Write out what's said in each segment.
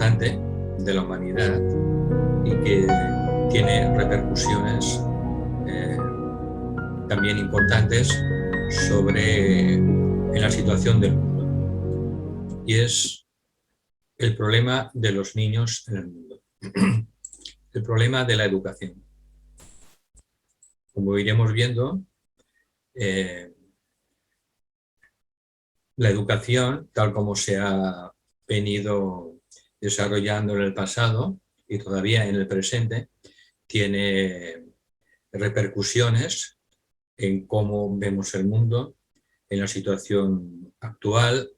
importante de la humanidad y que tiene repercusiones también importantes en la situación del mundo. Y es el problema de los niños en el mundo. El problema de la educación. Como iremos viendo, la educación, tal como se ha venido desarrollando en el pasado y todavía en el presente, tiene repercusiones en cómo vemos el mundo, en la situación actual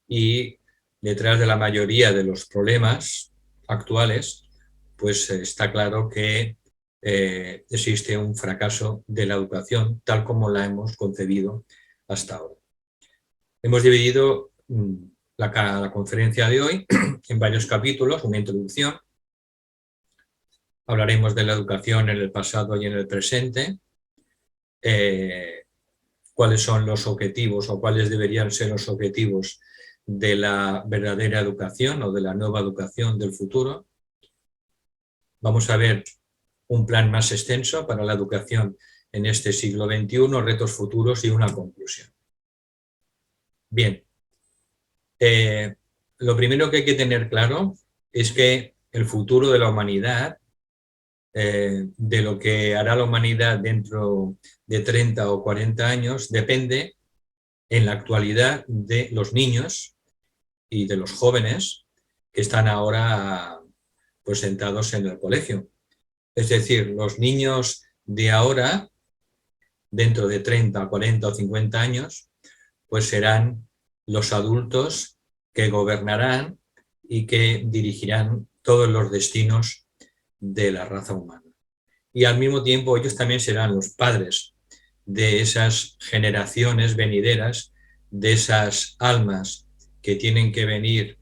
y detrás de la mayoría de los problemas actuales, pues está claro que existe un fracaso de la educación tal como la hemos concebido hasta ahora. Hemos dividido la conferencia de hoy en varios capítulos, una introducción. Hablaremos de la educación en el pasado y en el presente, cuáles son los objetivos o cuáles deberían ser los objetivos de la verdadera educación o de la nueva educación del futuro. Vamos a ver un plan más extenso para la educación en este siglo XXI, retos futuros y una conclusión. Bien, lo primero que hay que tener claro es que el futuro de la humanidad, de lo que hará la humanidad dentro de 30 o 40 años, depende en la actualidad de los niños y de los jóvenes que están ahora pues sentados en el colegio. Es decir, los niños de ahora, dentro de 30, 40 o 50 años, pues serán los adultos que gobernarán y que dirigirán todos los destinos de la raza humana. Y al mismo tiempo ellos también serán los padres de esas generaciones venideras, de esas almas que tienen que venir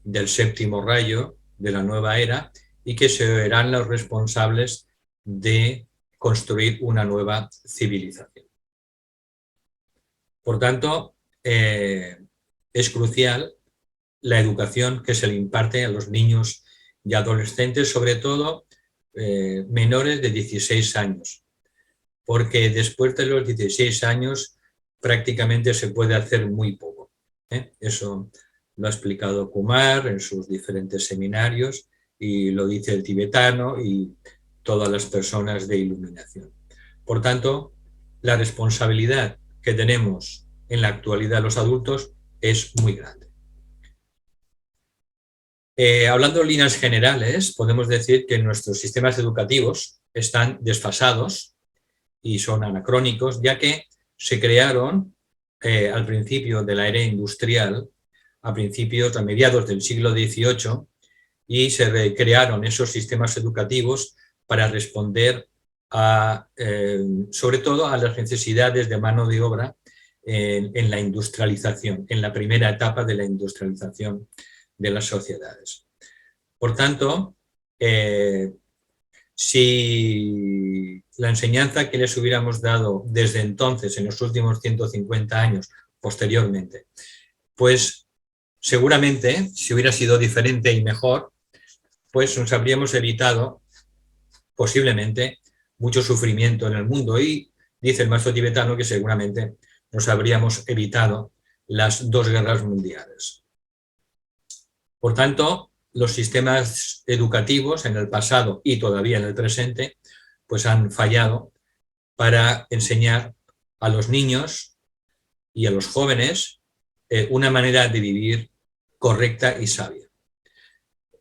del séptimo rayo, de la nueva era, y que serán los responsables de construir una nueva civilización. Por tanto, es crucial la educación que se le imparte a los niños y adolescentes, sobre todo menores de 16 años, porque después de los 16 años prácticamente se puede hacer muy poco. Eso lo ha explicado Kumar en sus diferentes seminarios y lo dice el tibetano y todas las personas de iluminación. Por tanto, la responsabilidad que tenemos en la actualidad los adultos es muy grande. Hablando en líneas generales, podemos decir que nuestros sistemas educativos están desfasados y son anacrónicos, ya que se crearon al principio de la era industrial, a mediados del siglo XVIII, y se crearon esos sistemas educativos para responder sobre todo a las necesidades de mano de obra en la industrialización, en la primera etapa de la industrialización de las sociedades. Por tanto, si la enseñanza que les hubiéramos dado desde entonces, en los últimos 150 años, posteriormente, pues seguramente, si hubiera sido diferente y mejor, pues nos habríamos evitado posiblemente mucho sufrimiento en el mundo, y dice el maestro tibetano que seguramente nos habríamos evitado las 2 guerras mundiales. Por tanto, los sistemas educativos en el pasado y todavía en el presente pues han fallado para enseñar a los niños y a los jóvenes una manera de vivir correcta y sabia.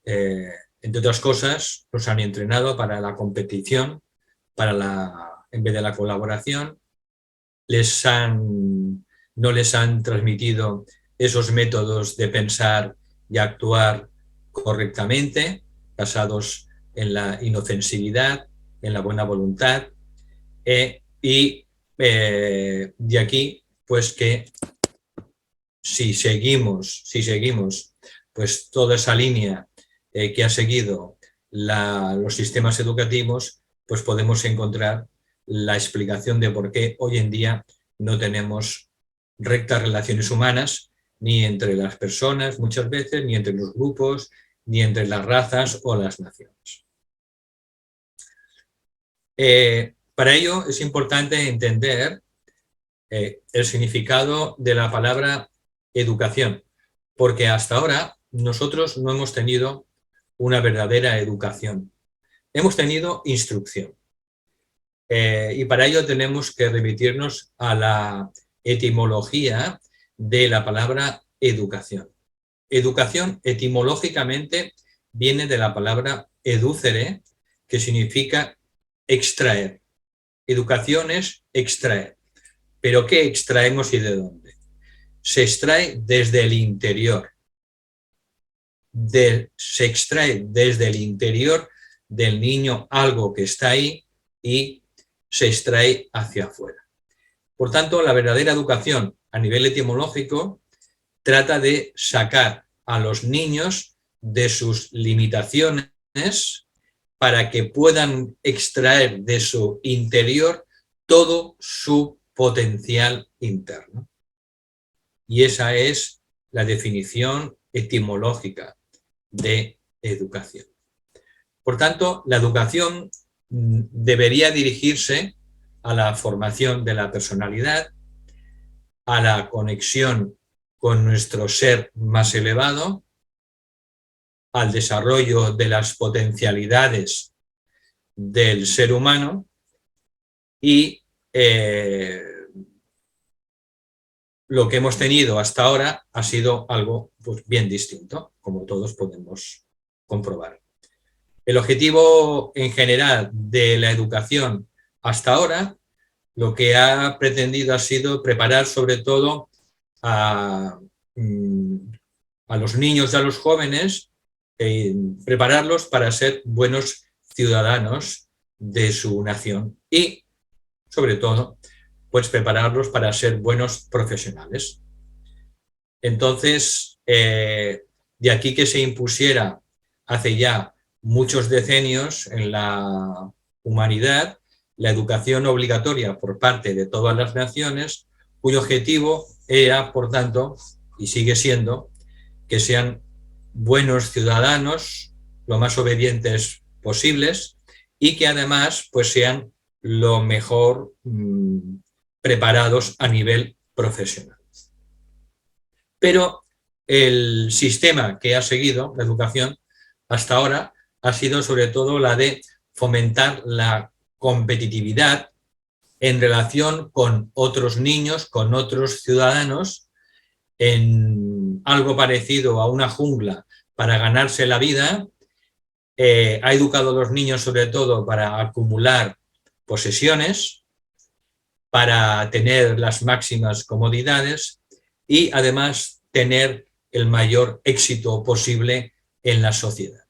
Entre otras cosas, los han entrenado para la competición, en vez de la colaboración. No les han transmitido esos métodos de pensar y actuar correctamente, basados en la inofensividad, en la buena voluntad, y de aquí pues que si seguimos pues toda esa línea que ha seguido los sistemas educativos, pues podemos encontrar la explicación de por qué hoy en día no tenemos rectas relaciones humanas ni entre las personas muchas veces, ni entre los grupos, ni entre las razas o las naciones. Para ello es importante entender el significado de la palabra educación, porque hasta ahora nosotros no hemos tenido una verdadera educación. Hemos tenido instrucción. Y para ello tenemos que remitirnos a la etimología de la palabra educación. Educación etimológicamente viene de la palabra educere, que significa extraer. Educación es extraer. ¿Pero qué extraemos y de dónde? Se extrae desde el interior. Se extrae desde el interior del niño algo que está ahí y se extrae hacia afuera. Por tanto, la verdadera educación a nivel etimológico trata de sacar a los niños de sus limitaciones para que puedan extraer de su interior todo su potencial interno. Y esa es la definición etimológica de educación. Por tanto, la educación debería dirigirse a la formación de la personalidad, a la conexión con nuestro ser más elevado, al desarrollo de las potencialidades del ser humano y lo que hemos tenido hasta ahora ha sido algo pues, bien distinto, como todos podemos comprobar. El objetivo en general de la educación hasta ahora, lo que ha pretendido ha sido preparar sobre todo a los niños y a los jóvenes, prepararlos para ser buenos ciudadanos de su nación y, sobre todo, pues prepararlos para ser buenos profesionales. Entonces, de aquí que se impusiera hace ya muchos decenios en la humanidad la educación obligatoria por parte de todas las naciones, cuyo objetivo era, por tanto, y sigue siendo, que sean buenos ciudadanos, lo más obedientes posibles y que además pues, sean lo mejor preparados a nivel profesional. Pero el sistema que ha seguido la educación hasta ahora ha sido sobre todo la de fomentar la competitividad en relación con otros niños, con otros ciudadanos, en algo parecido a una jungla para ganarse la vida. Ha educado a los niños sobre todo para acumular posesiones, para tener las máximas comodidades y además tener el mayor éxito posible en la sociedad.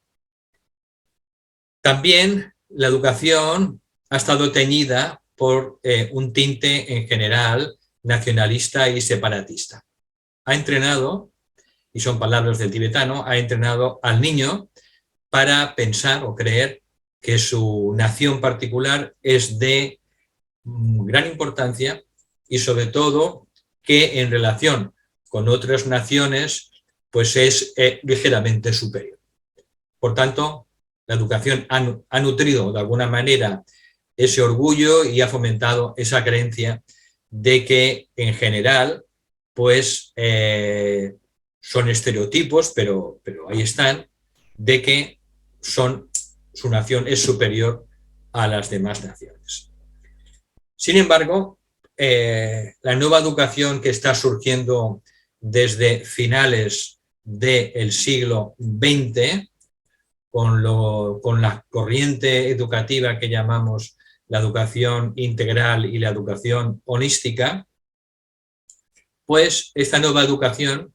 También la educación ha estado teñida por un tinte en general nacionalista y separatista. Ha entrenado, y son palabras del tibetano, ha entrenado al niño para pensar o creer que su nación particular es de gran importancia y sobre todo que en relación con otras naciones pues es ligeramente superior. Por tanto, la educación ha nutrido de alguna manera ese orgullo y ha fomentado esa creencia de que en general pues son estereotipos, pero ahí están, de que su nación es superior a las demás naciones. Sin embargo, la nueva educación que está surgiendo desde finales del siglo XX, con la corriente educativa que llamamos la educación integral y la educación holística, pues esta nueva educación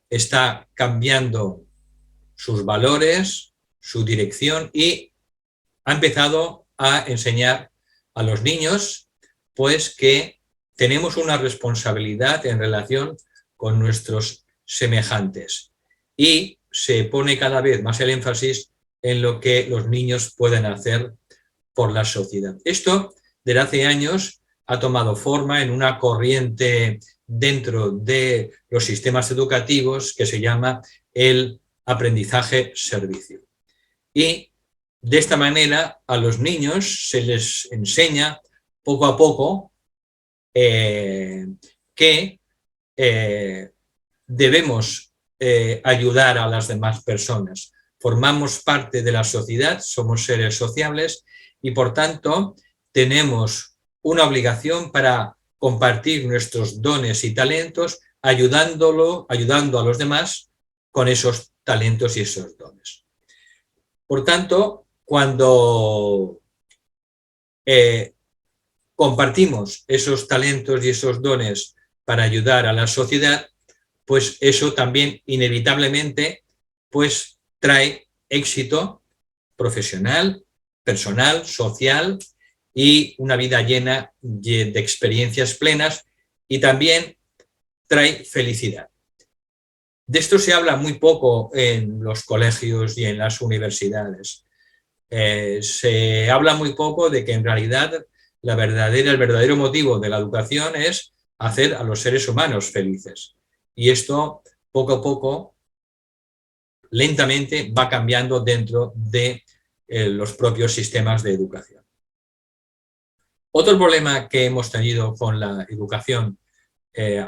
está cambiando sus valores, su dirección y ha empezado a enseñar a los niños pues que tenemos una responsabilidad en relación con nuestros semejantes y se pone cada vez más el énfasis en lo que los niños pueden hacer por la sociedad. Esto, desde hace años, ha tomado forma en una corriente dentro de los sistemas educativos que se llama el aprendizaje-servicio. Y de esta manera a los niños se les enseña poco a poco que debemos ayudar a las demás personas. Formamos parte de la sociedad, somos seres sociables y por tanto tenemos una obligación para compartir nuestros dones y talentos ayudando a los demás con esos talentos y esos dones. Por tanto, cuando compartimos esos talentos y esos dones para ayudar a la sociedad, pues eso también inevitablemente pues trae éxito profesional, personal, social y una vida llena de experiencias plenas y también trae felicidad. De esto se habla muy poco en los colegios y en las universidades. Se habla muy poco de que en realidad el verdadero motivo de la educación es hacer a los seres humanos felices. Y esto, poco a poco, lentamente va cambiando dentro de los propios sistemas de educación. Otro problema que hemos tenido con la educación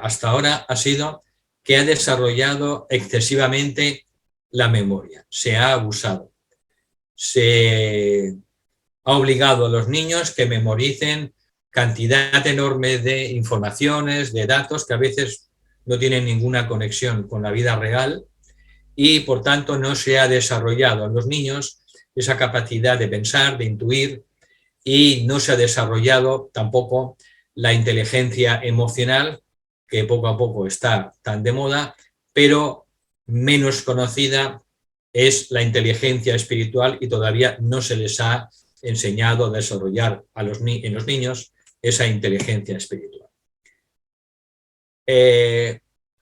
hasta ahora ha sido que ha desarrollado excesivamente la memoria, se ha abusado. Se ha obligado a los niños que memoricen cantidad enorme de informaciones, de datos que a veces no tienen ninguna conexión con la vida real y por tanto no se ha desarrollado en los niños esa capacidad de pensar, de intuir y no se ha desarrollado tampoco la inteligencia emocional que poco a poco está tan de moda, pero menos conocida es la inteligencia espiritual y todavía no se les ha enseñado a desarrollar en los niños esa inteligencia espiritual.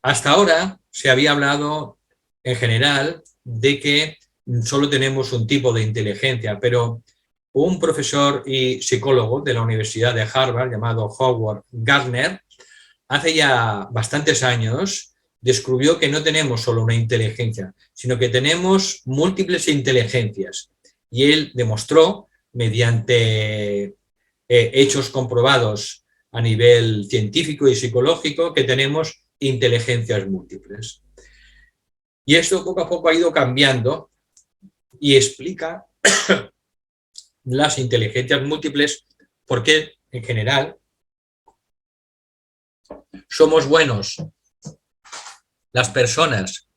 Hasta ahora se había hablado en general de que solo tenemos un tipo de inteligencia, pero un profesor y psicólogo de la Universidad de Harvard llamado Howard Gardner hace ya bastantes años descubrió que no tenemos solo una inteligencia, sino que tenemos múltiples inteligencias. Y él demostró, mediante hechos comprobados a nivel científico y psicológico, que tenemos inteligencias múltiples. Y esto poco a poco ha ido cambiando y explica las inteligencias múltiples porque, en general, somos buenos las personas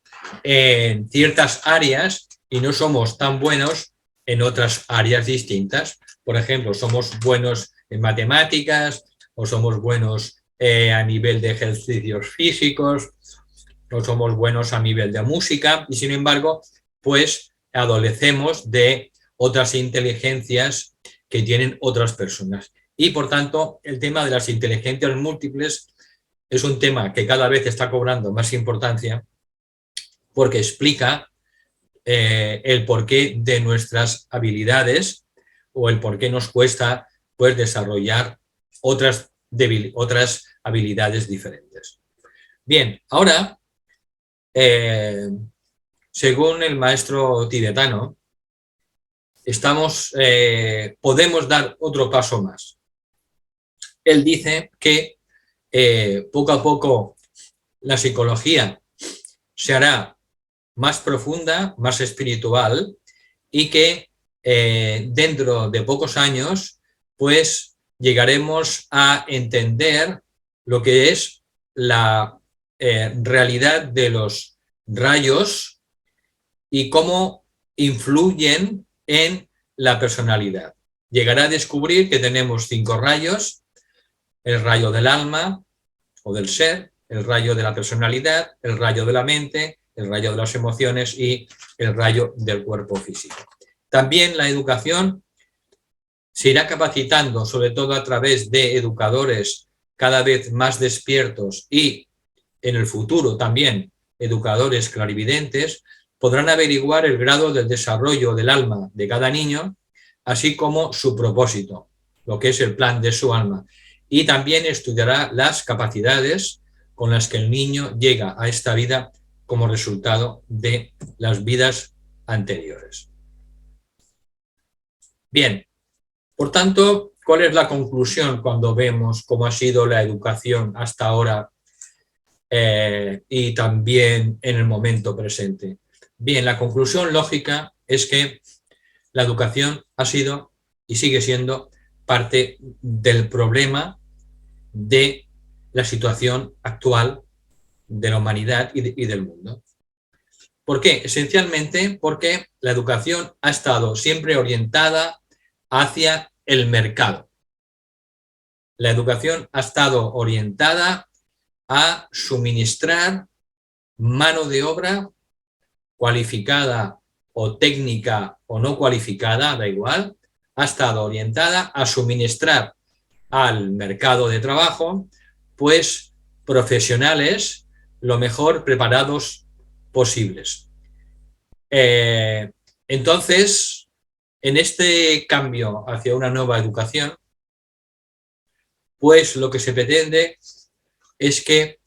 en ciertas áreas y no somos tan buenos en otras áreas distintas. Por ejemplo, somos buenos en matemáticas o somos buenos a nivel de ejercicios físicos o somos buenos a nivel de música y sin embargo, pues adolecemos de otras inteligencias que tienen otras personas. Y por tanto, el tema de las inteligencias múltiples es un tema que cada vez está cobrando más importancia porque explica el porqué de nuestras habilidades o el por qué nos cuesta pues, desarrollar otras habilidades diferentes. Bien, ahora, según el maestro tibetano, podemos dar otro paso más. Él dice que poco a poco la psicología se hará más profunda, más espiritual y que dentro de pocos años pues llegaremos a entender lo que es la realidad de los rayos y cómo influyen en la personalidad. Llegará a descubrir que tenemos 5 rayos: el rayo del alma o del ser, el rayo de la personalidad, el rayo de la mente, el rayo de las emociones y el rayo del cuerpo físico. También la educación se irá capacitando, sobre todo a través de educadores cada vez más despiertos y en el futuro también educadores clarividentes, podrán averiguar el grado del desarrollo del alma de cada niño, así como su propósito, lo que es el plan de su alma. y también estudiará las capacidades con las que el niño llega a esta vida como resultado de las vidas anteriores. Bien, por tanto, ¿cuál es la conclusión cuando vemos cómo ha sido la educación hasta ahora y también en el momento presente? Bien, la conclusión lógica es que la educación ha sido y sigue siendo parte del problema de la situación actual de la humanidad y del mundo. ¿Por qué? Esencialmente porque la educación ha estado siempre orientada hacia el mercado. La educación ha estado orientada a suministrar mano de obra cualificada o técnica o no cualificada, da igual, ha estado orientada a suministrar al mercado de trabajo, pues profesionales lo mejor preparados posibles. Entonces, en este cambio hacia una nueva educación, pues lo que se pretende es que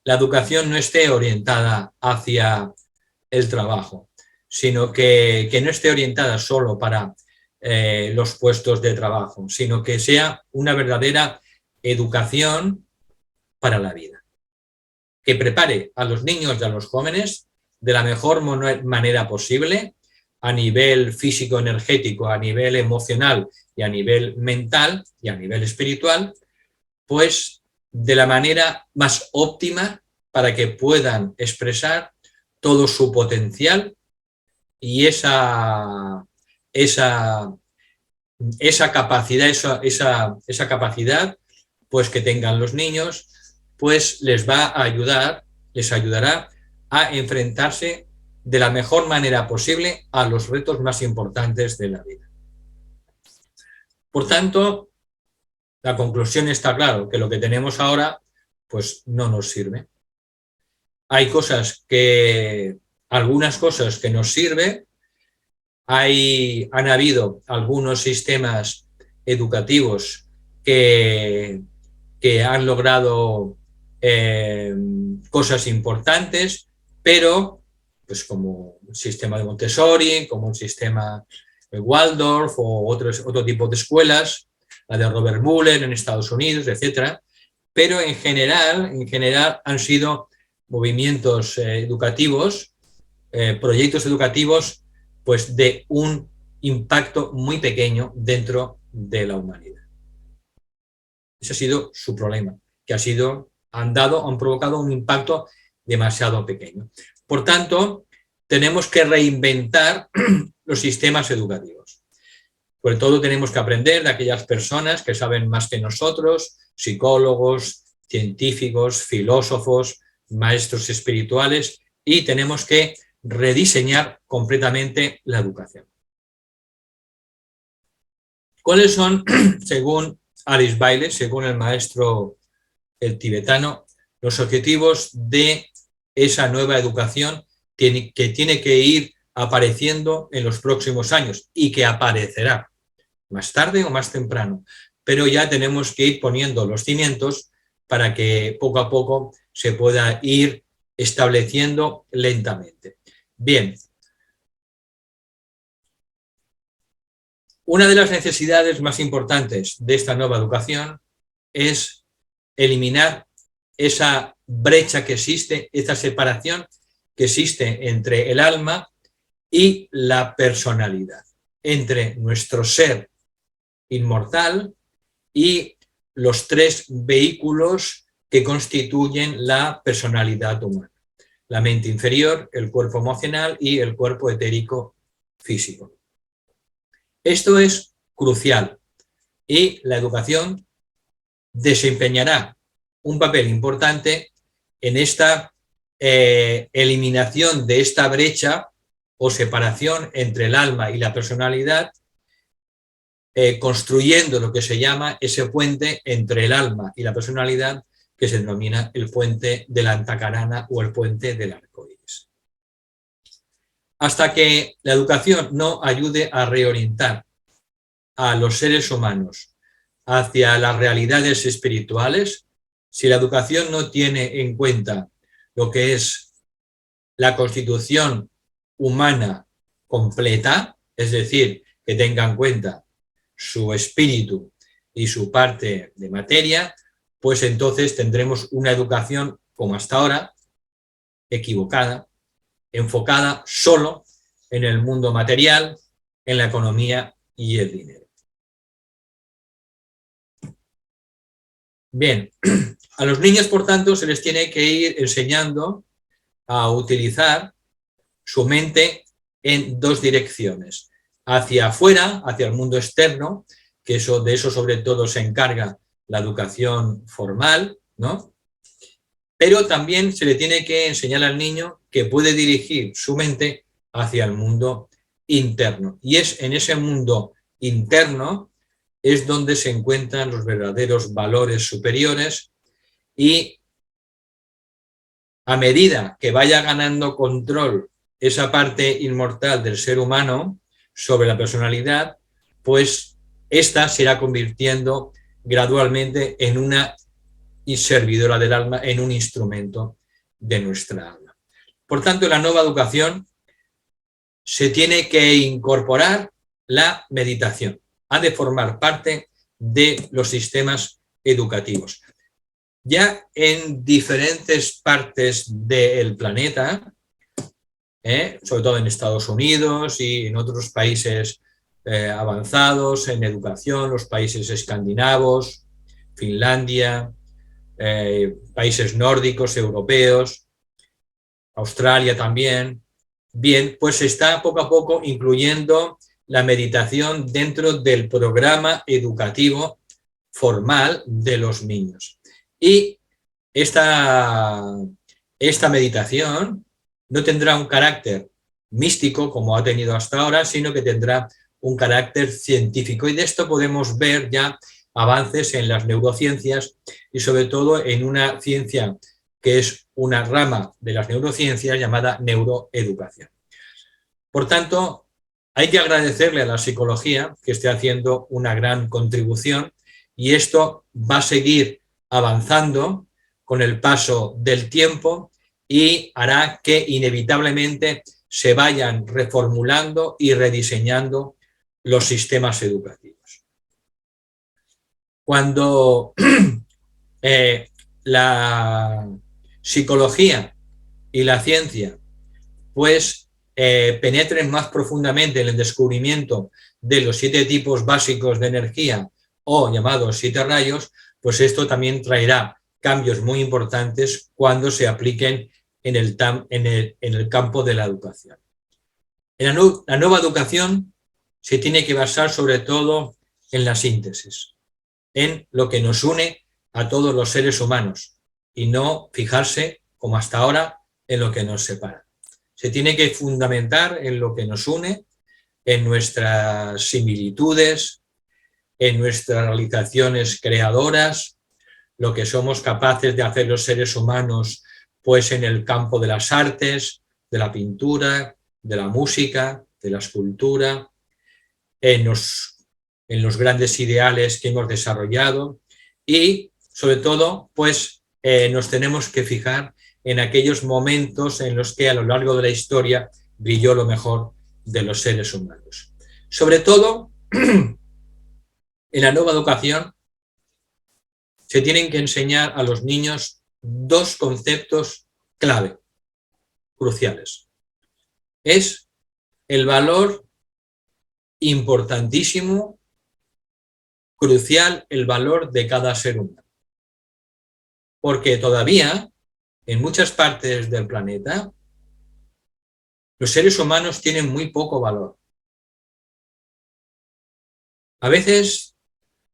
la educación no esté orientada hacia el trabajo, sino que no esté orientada solo para los puestos de trabajo, sino que sea una verdadera educación para la vida, que prepare a los niños y a los jóvenes de la mejor manera posible a nivel físico-energético, a nivel emocional y a nivel mental y a nivel espiritual, pues de la manera más óptima para que puedan expresar todo su potencial y esa capacidad, esa capacidad pues que tengan los niños, pues les va a ayudar, les ayudará a enfrentarse de la mejor manera posible a los retos más importantes de la vida. Por tanto, la conclusión está claro, que lo que tenemos ahora pues no nos sirve. Hay algunas cosas que nos sirven. Han habido algunos sistemas educativos que han logrado cosas importantes, pero pues como el sistema de Montessori, como un sistema de Waldorf o otro tipo de escuelas, la de Robert Muller en Estados Unidos, etcétera. Pero en general han sido movimientos educativos, proyectos educativos, pues de un impacto muy pequeño dentro de la humanidad. Ese ha sido su problema, que han provocado un impacto demasiado pequeño. Por tanto, tenemos que reinventar los sistemas educativos. Sobre todo tenemos que aprender de aquellas personas que saben más que nosotros, psicólogos, científicos, filósofos, maestros espirituales, y tenemos que rediseñar completamente la educación. ¿Cuáles son, según Alice Bailey, según el maestro tibetano, los objetivos de esa nueva educación que tiene que ir apareciendo en los próximos años y que aparecerá más tarde o más temprano? Pero ya tenemos que ir poniendo los cimientos para que poco a poco se pueda ir estableciendo lentamente. Bien. Una de las necesidades más importantes de esta nueva educación es eliminar esa brecha que existe, esa separación que existe entre el alma y la personalidad, entre nuestro ser inmortal y los tres vehículos que constituyen la personalidad humana: la mente inferior, el cuerpo emocional y el cuerpo etérico físico. Esto es crucial y la educación desempeñará un papel importante en esta eliminación de esta brecha o separación entre el alma y la personalidad, construyendo lo que se llama ese puente entre el alma y la personalidad, que se denomina el puente de la Antakarana o el puente del arco iris. Hasta que la educación no ayude a reorientar a los seres humanos hacia las realidades espirituales, si la educación no tiene en cuenta lo que es la constitución humana completa, es decir, que tenga en cuenta su espíritu y su parte de materia, pues entonces tendremos una educación como hasta ahora, equivocada, enfocada solo en el mundo material, en la economía y el dinero. Bien, a los niños, por tanto, se les tiene que ir enseñando a utilizar su mente en dos direcciones. Hacia afuera, hacia el mundo externo, que de eso sobre todo se encarga la educación formal, ¿no? Pero también se le tiene que enseñar al niño que puede dirigir su mente hacia el mundo interno. Y es en ese mundo interno es donde se encuentran los verdaderos valores superiores y a medida que vaya ganando control esa parte inmortal del ser humano sobre la personalidad, pues esta se irá convirtiendo gradualmente en una servidora del alma, en un instrumento de nuestra alma. Por tanto, en la nueva educación se tiene que incorporar la meditación, ha de formar parte de los sistemas educativos. Ya en diferentes partes del planeta, sobre todo en Estados Unidos y en otros países avanzados en educación, los países escandinavos, Finlandia, países nórdicos, europeos, Australia también. Bien, pues se está poco a poco incluyendo la meditación dentro del programa educativo formal de los niños. Y esta meditación no tendrá un carácter místico como ha tenido hasta ahora, sino que tendrá un carácter científico. Y de esto podemos ver ya avances en las neurociencias y sobre todo en una ciencia que es una rama de las neurociencias llamada neuroeducación. Por tanto, hay que agradecerle a la psicología que esté haciendo una gran contribución y esto va a seguir avanzando con el paso del tiempo y hará que inevitablemente se vayan reformulando y rediseñando los sistemas educativos. Cuando la psicología y la ciencia pues penetren más profundamente en el descubrimiento de los 7 tipos básicos de energía o llamados 7 rayos, pues esto también traerá cambios muy importantes cuando se apliquen en el campo de la educación. La nueva educación se tiene que basar sobre todo en la síntesis, en lo que nos une a todos los seres humanos y no fijarse, como hasta ahora, en lo que nos separa. Se tiene que fundamentar en lo que nos une, en nuestras similitudes, en nuestras realizaciones creadoras, lo que somos capaces de hacer los seres humanos pues en el campo de las artes, de la pintura, de la música, de la escultura, en los grandes ideales que hemos desarrollado y sobre todo pues nos tenemos que fijar en aquellos momentos en los que a lo largo de la historia brilló lo mejor de los seres humanos. Sobre todo, en la nueva educación se tienen que enseñar a los niños 2 conceptos clave, cruciales. Es el valor importantísimo, crucial, el valor de cada ser humano. Porque todavía, en muchas partes del planeta, los seres humanos tienen muy poco valor. A veces,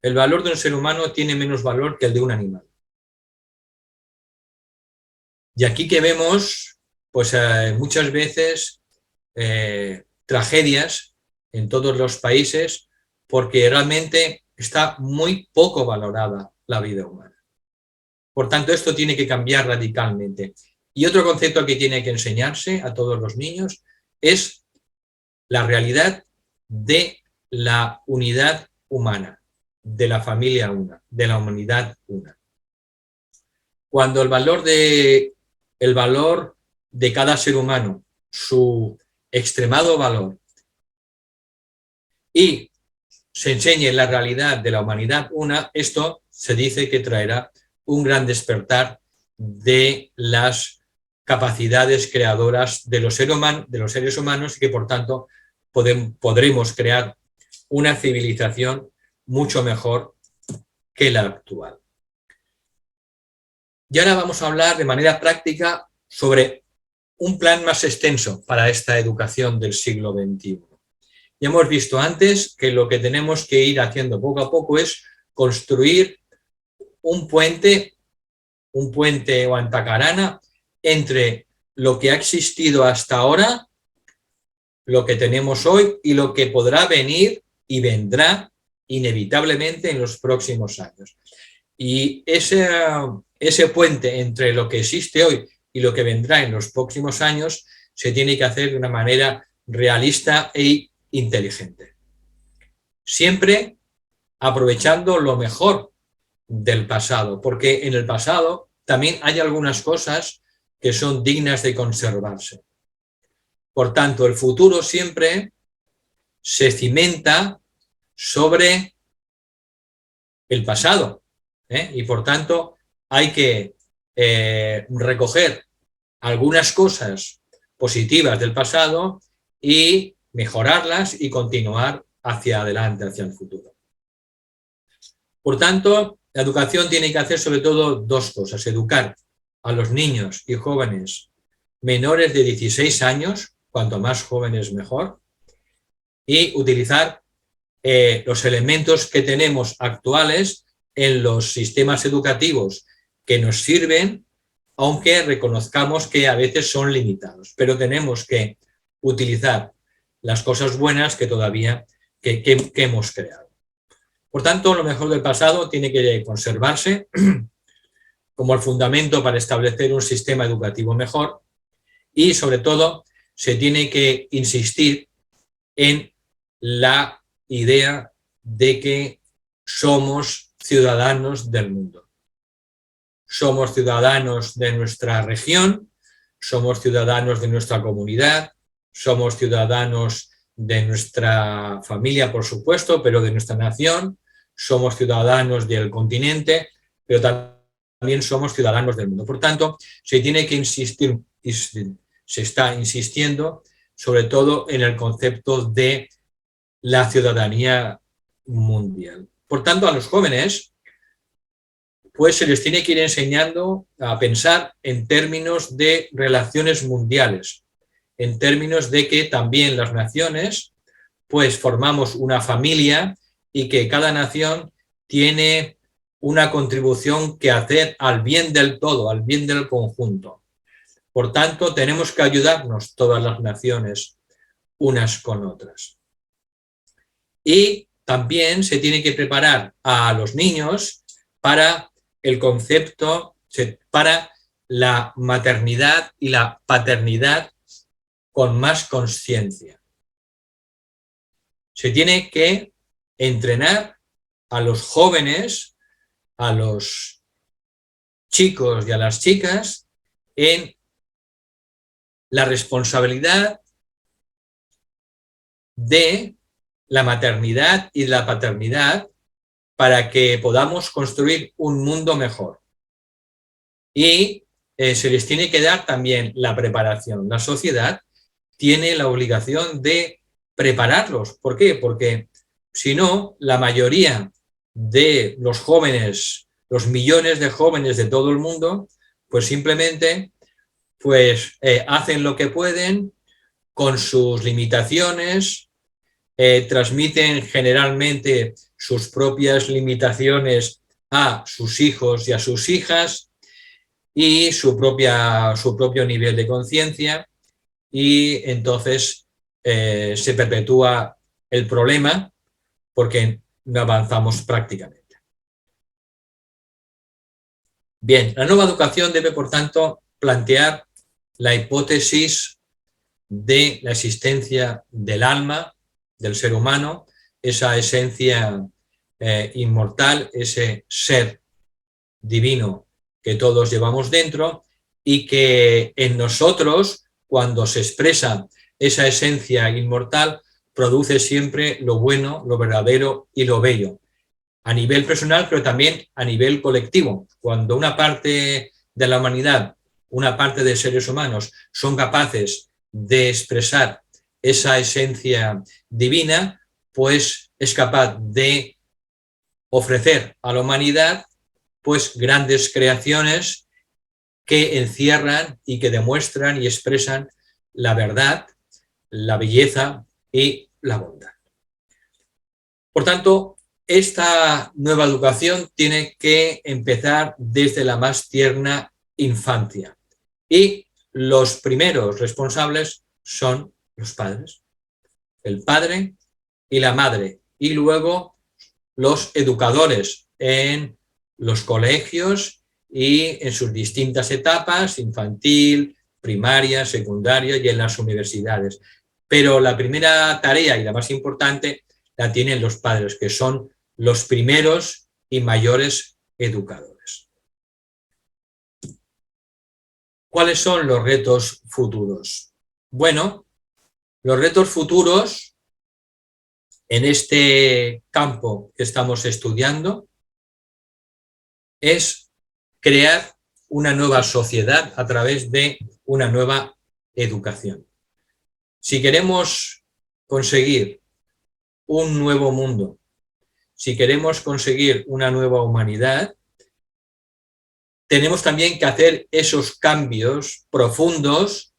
el valor de un ser humano tiene menos valor que el de un animal. Y aquí que vemos, pues muchas veces, tragedias en todos los países, porque realmente está muy poco valorada la vida humana. Por tanto, esto tiene que cambiar radicalmente. Y otro concepto que tiene que enseñarse a todos los niños es la realidad de la unidad humana. de la familia una, de la humanidad una. Cuando el valor de cada ser humano, su extremado valor, y se enseñe la realidad de la humanidad una, esto se dice que traerá un gran despertar de las capacidades creadoras de los seres humanos y que por tanto podremos crear una civilización mucho mejor que la actual. Y ahora vamos a hablar de manera práctica sobre un plan más extenso para esta educación del siglo XXI. Ya hemos visto antes que lo que tenemos que ir haciendo poco a poco es construir un puente o antacarana entre lo que ha existido hasta ahora, lo que tenemos hoy y lo que podrá venir y vendrá inevitablemente en los próximos años. Y ese puente entre lo que existe hoy y lo que vendrá en los próximos años se tiene que hacer de una manera realista e inteligente. Siempre aprovechando lo mejor del pasado, porque en el pasado también hay algunas cosas que son dignas de conservarse. Por tanto, el futuro siempre se cimenta sobre el pasado, y por tanto hay que recoger algunas cosas positivas del pasado y mejorarlas y continuar hacia adelante, hacia el futuro. Por tanto, la educación tiene que hacer sobre todo dos cosas: educar a los niños y jóvenes menores de 16 años, cuanto más jóvenes mejor, y utilizar los elementos que tenemos actuales en los sistemas educativos que nos sirven, aunque reconozcamos que a veces son limitados, pero tenemos que utilizar las cosas buenas que todavía que hemos creado. Por tanto, lo mejor del pasado tiene que conservarse como el fundamento para establecer un sistema educativo mejor y, sobre todo, se tiene que insistir en la idea de que somos ciudadanos del mundo. Somos ciudadanos de nuestra región, somos ciudadanos de nuestra comunidad, somos ciudadanos de nuestra familia, por supuesto, pero de nuestra nación, somos ciudadanos del continente, pero también somos ciudadanos del mundo. Por tanto, se tiene que insistir, y se está insistiendo, sobre todo en el concepto de la ciudadanía mundial. Por tanto, a los jóvenes, pues se les tiene que ir enseñando a pensar en términos de relaciones mundiales, en términos de que también las naciones, pues formamos una familia y que cada nación tiene una contribución que hacer al bien del todo, al bien del conjunto. Por tanto, tenemos que ayudarnos todas las naciones unas con otras. Y también se tiene que preparar a los niños para el concepto, para la maternidad y la paternidad con más conciencia. Se tiene que entrenar a los jóvenes, a los chicos y a las chicas en la responsabilidad de la maternidad y la paternidad para que podamos construir un mundo mejor. Y se les tiene que dar también la preparación. La sociedad tiene la obligación de prepararlos. ¿Por qué? Porque si no, la mayoría de los jóvenes, los millones de jóvenes de todo el mundo, pues simplemente pues, hacen lo que pueden con sus limitaciones, transmiten generalmente sus propias limitaciones a sus hijos y a sus hijas y su propio nivel de conciencia, y entonces se perpetúa el problema porque no avanzamos prácticamente. Bien, la nueva educación debe, por tanto, plantear la hipótesis de la existencia del alma, del ser humano, esa esencia inmortal, ese ser divino que todos llevamos dentro y que en nosotros, cuando se expresa esa esencia inmortal, produce siempre lo bueno, lo verdadero y lo bello. A nivel personal, pero también a nivel colectivo. Cuando una parte de la humanidad, una parte de seres humanos son capaces de expresar esa esencia divina, pues es capaz de ofrecer a la humanidad pues grandes creaciones que encierran y que demuestran y expresan la verdad, la belleza y la bondad. Por tanto, esta nueva educación tiene que empezar desde la más tierna infancia y los primeros responsables son los padres, el padre y la madre, y luego los educadores en los colegios y en sus distintas etapas, infantil, primaria, secundaria y en las universidades. Pero la primera tarea y la más importante la tienen los padres, que son los primeros y mayores educadores. ¿Cuáles son los retos futuros? Bueno, los retos futuros en este campo que estamos estudiando es crear una nueva sociedad a través de una nueva educación. Si queremos conseguir un nuevo mundo, si queremos conseguir una nueva humanidad, tenemos también que hacer esos cambios profundos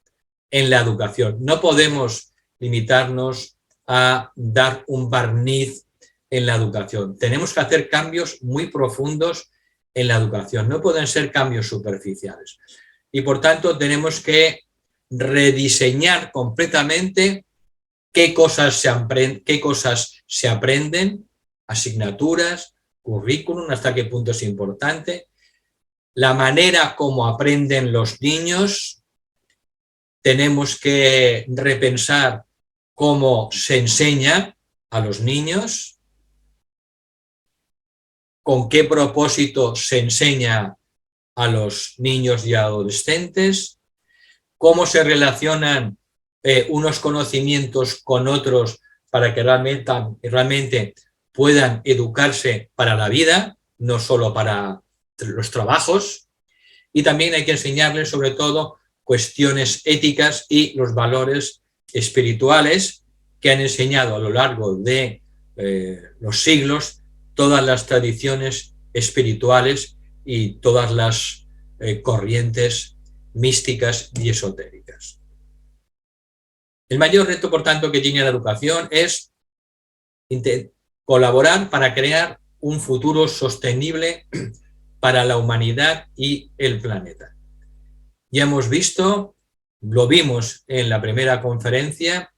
en la educación. No podemos limitarnos a dar un barniz en la educación. Tenemos que hacer cambios muy profundos en la educación. No pueden ser cambios superficiales. Y por tanto tenemos que rediseñar completamente qué cosas se aprenden, asignaturas, currículum, hasta qué punto es importante, la manera como aprenden los niños. Tenemos que repensar cómo se enseña a los niños, con qué propósito se enseña a los niños y adolescentes, cómo se relacionan unos conocimientos con otros para que realmente puedan educarse para la vida, no solo para los trabajos. Y también hay que enseñarles sobre todo cuestiones éticas y los valores espirituales que han enseñado a lo largo de los siglos todas las tradiciones espirituales y todas las corrientes místicas y esotéricas. El mayor reto, por tanto, que tiene la educación es colaborar para crear un futuro sostenible para la humanidad y el planeta. Ya hemos visto, lo vimos en la primera conferencia,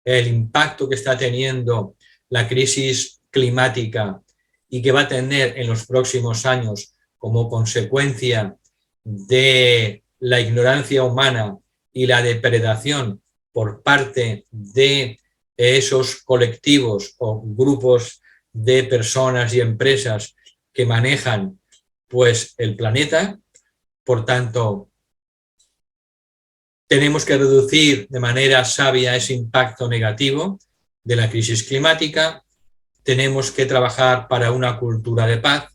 el impacto que está teniendo la crisis climática y que va a tener en los próximos años como consecuencia de la ignorancia humana y la depredación por parte de esos colectivos o grupos de personas y empresas que manejan pues el planeta. Por tanto, tenemos que reducir de manera sabia ese impacto negativo de la crisis climática. Tenemos que trabajar para una cultura de paz.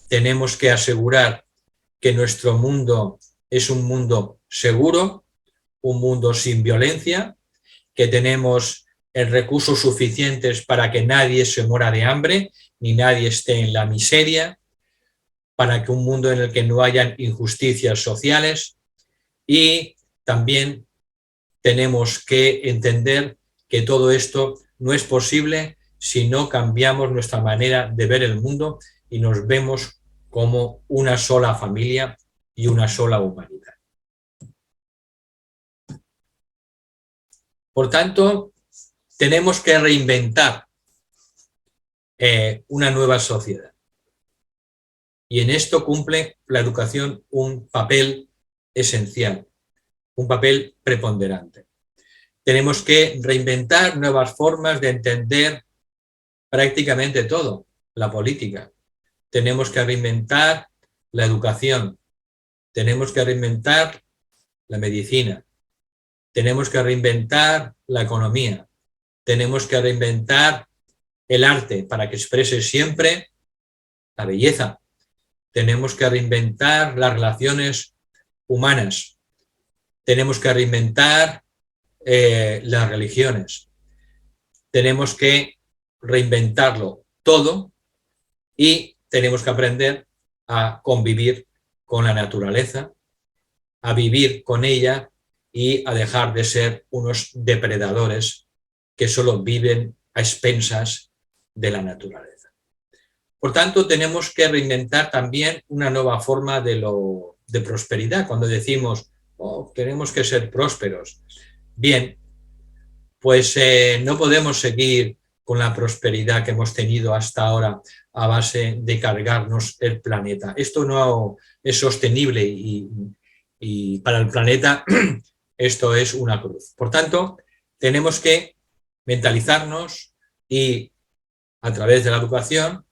Tenemos que asegurar que nuestro mundo es un mundo seguro, un mundo sin violencia, que tenemos recursos suficientes para que nadie se muera de hambre, ni nadie esté en la miseria, para que un mundo en el que no hayan injusticias sociales. Y también tenemos que entender que todo esto no es posible si no cambiamos nuestra manera de ver el mundo y nos vemos como una sola familia y una sola humanidad. Por tanto, tenemos que reinventar una nueva sociedad. Y en esto cumple la educación un papel esencial, un papel preponderante. Tenemos que reinventar nuevas formas de entender prácticamente todo. la política, tenemos que reinventar la educación, tenemos que reinventar la medicina, tenemos que reinventar la economía, tenemos que reinventar el arte para que exprese siempre la belleza, tenemos que reinventar las relaciones humanas, tenemos que reinventar las religiones, tenemos que reinventarlo todo y tenemos que aprender a convivir con la naturaleza, a vivir con ella y a dejar de ser unos depredadores que solo viven a expensas de la naturaleza. Por tanto, tenemos que reinventar también una nueva forma de prosperidad. Cuando decimos, oh, tenemos que ser prósperos. Bien, pues no podemos seguir con la prosperidad que hemos tenido hasta ahora a base de cargarnos el planeta. Esto no es sostenible y para el planeta esto es una cruz. Por tanto, tenemos que mentalizarnos y a través de la educación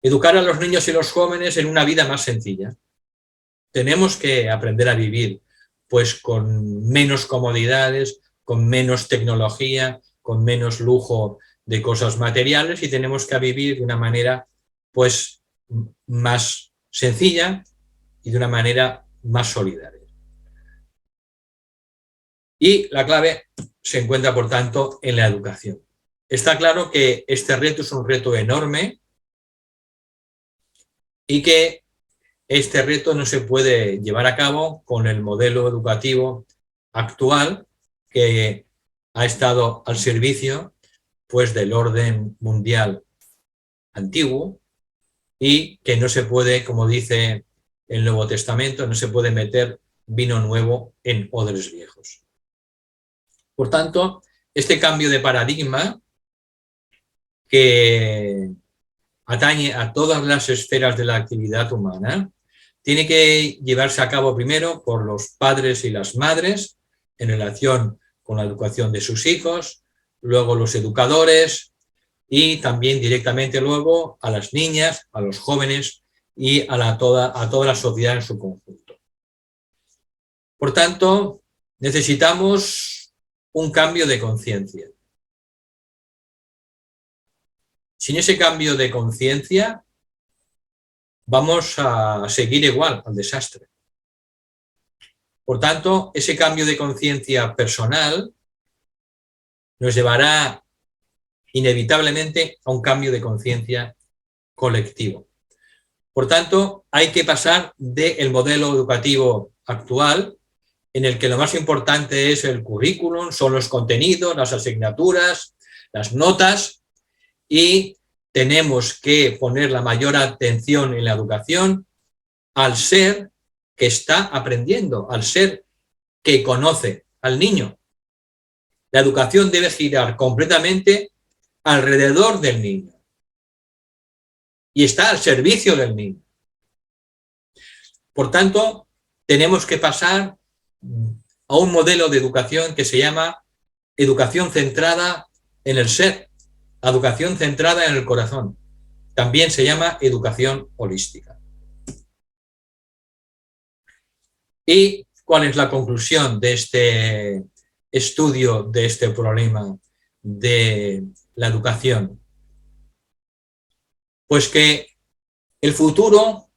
educar a los niños y los jóvenes en una vida más sencilla. Tenemos que aprender a vivir pues con menos comodidades, con menos tecnología, con menos lujo de cosas materiales y tenemos que vivir de una manera pues más sencilla y de una manera más solidaria. Y la clave se encuentra, por tanto, en la educación. Está claro que este reto es un reto enorme y que este reto no se puede llevar a cabo con el modelo educativo actual que ha estado al servicio pues, del orden mundial antiguo y que no se puede, como dice el Nuevo Testamento, no se puede meter vino nuevo en odres viejos. Por tanto, este cambio de paradigma que atañe a todas las esferas de la actividad humana, tiene que llevarse a cabo primero por los padres y las madres en relación con la educación de sus hijos, luego los educadores y también directamente luego a las niñas, a los jóvenes y a toda la sociedad en su conjunto. Por tanto, necesitamos un cambio de conciencia. Sin ese cambio de conciencia, vamos a seguir igual al desastre. Por tanto, ese cambio de conciencia personal nos llevará inevitablemente a un cambio de conciencia colectivo. Por tanto, hay que pasar del modelo educativo actual, en el que lo más importante es el currículum, son los contenidos, las asignaturas, las notas, y tenemos que poner la mayor atención en la educación al ser que está aprendiendo, al ser que conoce al niño. La educación debe girar completamente alrededor del niño y está al servicio del niño. Por tanto, tenemos que pasar a un modelo de educación que se llama educación centrada en el ser, educación centrada en el corazón. También se llama educación holística. ¿Y cuál es la conclusión de este estudio, de este problema de la educación? Pues que el futuro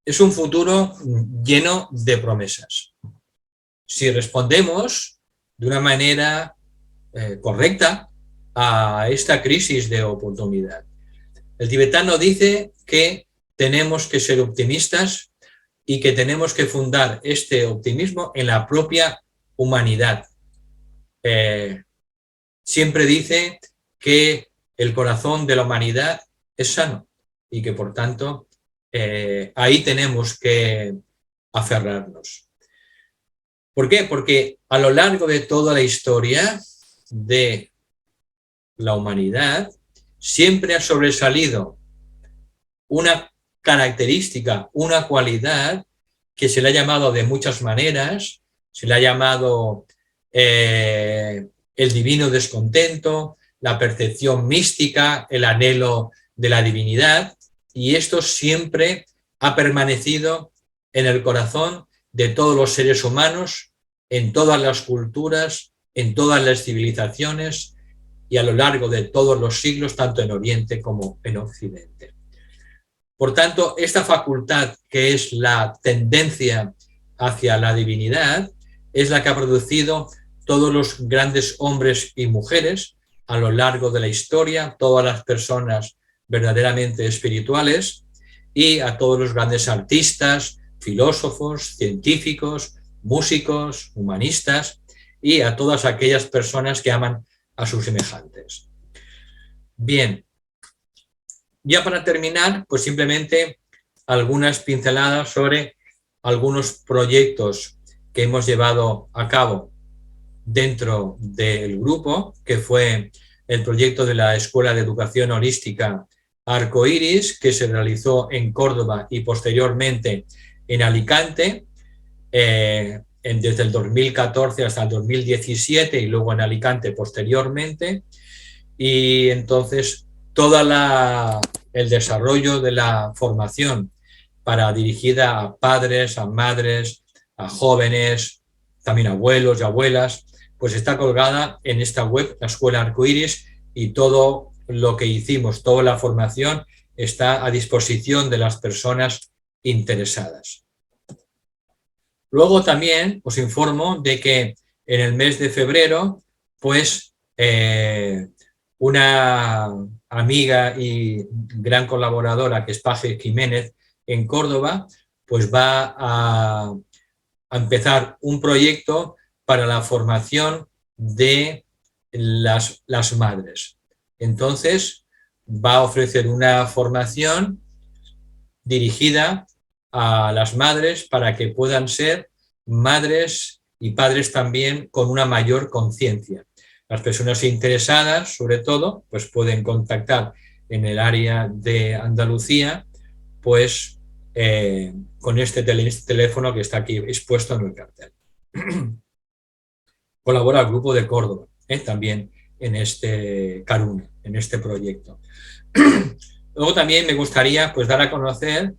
es un futuro lleno de promesas. Si respondemos de una manera correcta a esta crisis de oportunidad. El tibetano dice que tenemos que ser optimistas y que tenemos que fundar este optimismo en la propia humanidad. Siempre dice que el corazón de la humanidad es sano y que por tanto ahí tenemos que aferrarnos. ¿Por qué? Porque a lo largo de toda la historia de la humanidad siempre ha sobresalido una característica, una cualidad que se le ha llamado de muchas maneras, se le ha llamado el divino descontento, la percepción mística, el anhelo de la divinidad, y esto siempre ha permanecido en el corazón de todos los seres humanos, en todas las culturas, en todas las civilizaciones y a lo largo de todos los siglos, tanto en Oriente como en Occidente. Por tanto, esta facultad, que es la tendencia hacia la divinidad, es la que ha producido todos los grandes hombres y mujeres a lo largo de la historia, todas las personas verdaderamente espirituales, y a todos los grandes artistas, filósofos, científicos, músicos, humanistas, y a todas aquellas personas que aman a sus semejantes. Bien, ya para terminar, pues simplemente algunas pinceladas sobre algunos proyectos que hemos llevado a cabo dentro del grupo, que fue el proyecto de la Escuela de Educación Holística Arcoiris, que se realizó en Córdoba y posteriormente en Alicante, desde el 2014 hasta el 2017 y luego en Alicante posteriormente. Y entonces todo el desarrollo de la formación dirigida a padres, a madres, a jóvenes, también abuelos y abuelas, pues está colgada en esta web, la Escuela Arcoiris, y todo lo que hicimos, toda la formación está a disposición de las personas interesadas. Luego también os informo de que en el mes de febrero, pues una amiga y gran colaboradora, que es Paje Jiménez, en Córdoba, pues va a empezar un proyecto para la formación de las madres. Entonces, va a ofrecer una formación dirigida a las madres para que puedan ser madres y padres también con una mayor conciencia. Las personas interesadas, sobre todo, pues pueden contactar en el área de Andalucía, pues con este teléfono que está aquí expuesto en el cartel. Colabora el grupo de Córdoba, también en este Caruna, en este proyecto. Luego también me gustaría pues dar a conocer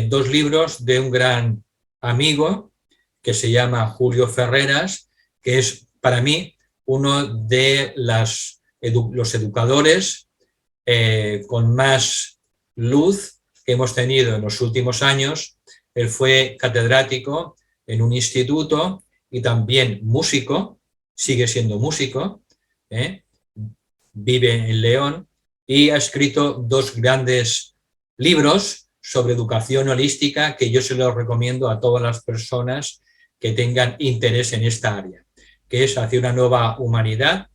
dos libros de un gran amigo que se llama Julio Ferreras, que es para mí uno de los educadores con más luz que hemos tenido en los últimos años. Él fue catedrático en un instituto y también músico, sigue siendo músico, vive en León y ha escrito dos grandes libros sobre educación holística que yo se los recomiendo a todas las personas que tengan interés en esta área, que es Hacia una nueva humanidad,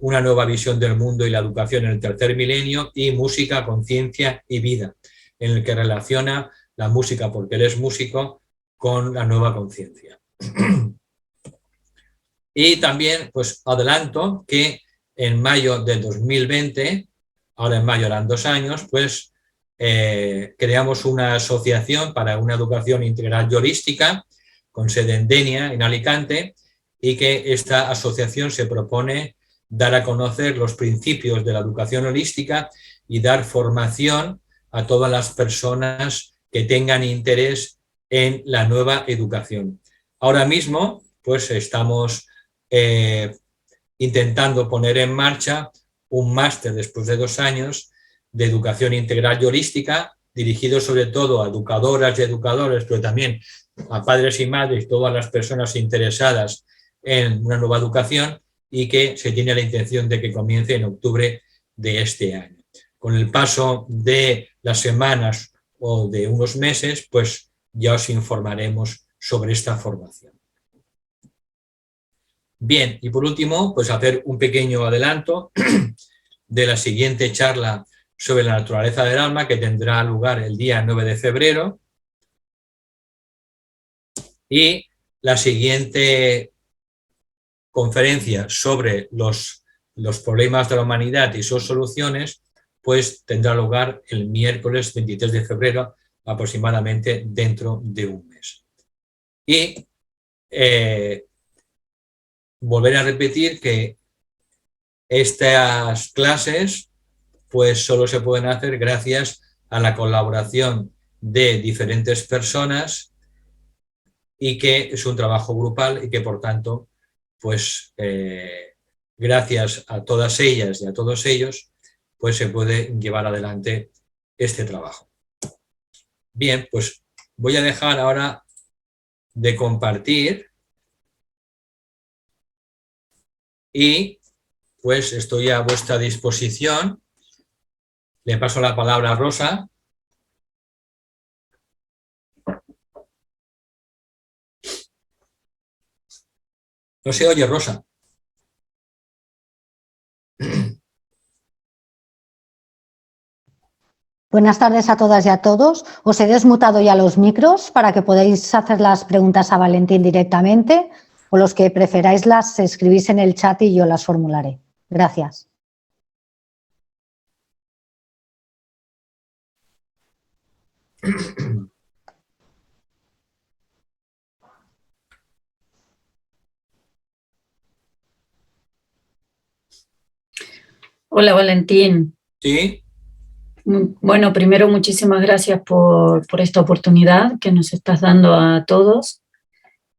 una nueva visión del mundo y la educación en el tercer milenio, y Música, conciencia y vida, en el que relaciona la música, porque él es músico, con la nueva conciencia. Y también pues adelanto que en mayo del 2020, ahora en mayo eran 2 años, pues creamos una asociación para una educación integral y holística con sede en Denia, en Alicante, y que esta asociación se propone dar a conocer los principios de la educación holística y dar formación a todas las personas que tengan interés en la nueva educación. Ahora mismo, pues estamos intentando poner en marcha un máster después de 2 años de educación integral y holística, dirigido sobre todo a educadoras y educadores, pero también a padres y madres, todas las personas interesadas en una nueva educación, y que se tiene la intención de que comience en octubre de este año. Con el paso de las semanas o de unos meses, pues ya os informaremos sobre esta formación. Bien, y por último, pues hacer un pequeño adelanto de la siguiente charla sobre la naturaleza del alma, que tendrá lugar el día 9 de febrero, y la siguiente conferencia sobre los problemas de la humanidad y sus soluciones, pues tendrá lugar el miércoles 23 de febrero, aproximadamente dentro de un mes. Y volver a repetir que Estas clases pues solo se pueden hacer gracias a la colaboración de diferentes personas y que es un trabajo grupal y que por tanto pues gracias a todas ellas y a todos ellos pues se puede llevar adelante este trabajo. Bien, pues voy a dejar ahora de compartir y pues estoy a vuestra disposición. Le paso la palabra a Rosa. No se oye, Rosa. Buenas tardes a todas y a todos. Os he desmutado ya los micros para que podáis hacer las preguntas a Valentín directamente o los que preferáis las escribís en el chat y yo las formularé. Gracias. Hola Valentín. Sí. Bueno, primero muchísimas gracias por esta oportunidad que nos estás dando a todos.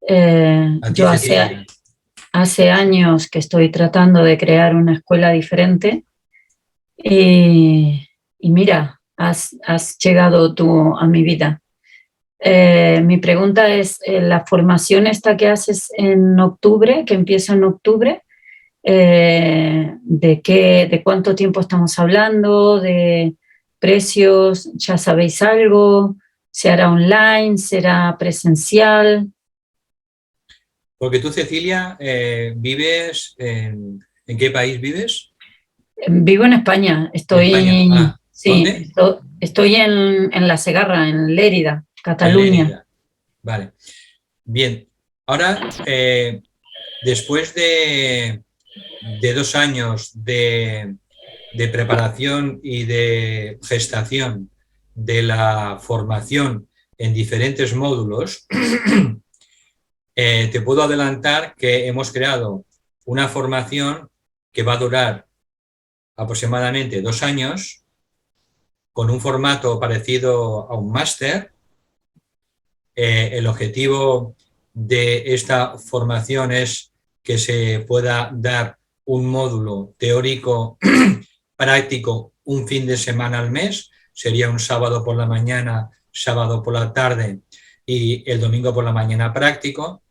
Yo hace años que estoy tratando de crear una escuela diferente y mira, has llegado tú a mi vida. Mi pregunta es, la formación esta que haces en octubre, que empieza en octubre, ¿de cuánto tiempo estamos hablando? ¿De precios? ¿Ya sabéis algo? ¿Se hará online? ¿Será presencial? Porque tú, Cecilia, ¿vives en qué país vives? Vivo en España. España. ¿Dónde? Estoy en La Segarra, en Lérida, Cataluña. En Lérida. Vale. Bien. Ahora, después de 2 años de preparación y de gestación de la formación en diferentes módulos, te puedo adelantar que hemos creado una formación que va a durar aproximadamente 2 años, con un formato parecido a un máster. El objetivo de esta formación es que se pueda dar un módulo teórico práctico un fin de semana al mes, sería un sábado por la mañana, sábado por la tarde y el domingo por la mañana práctico,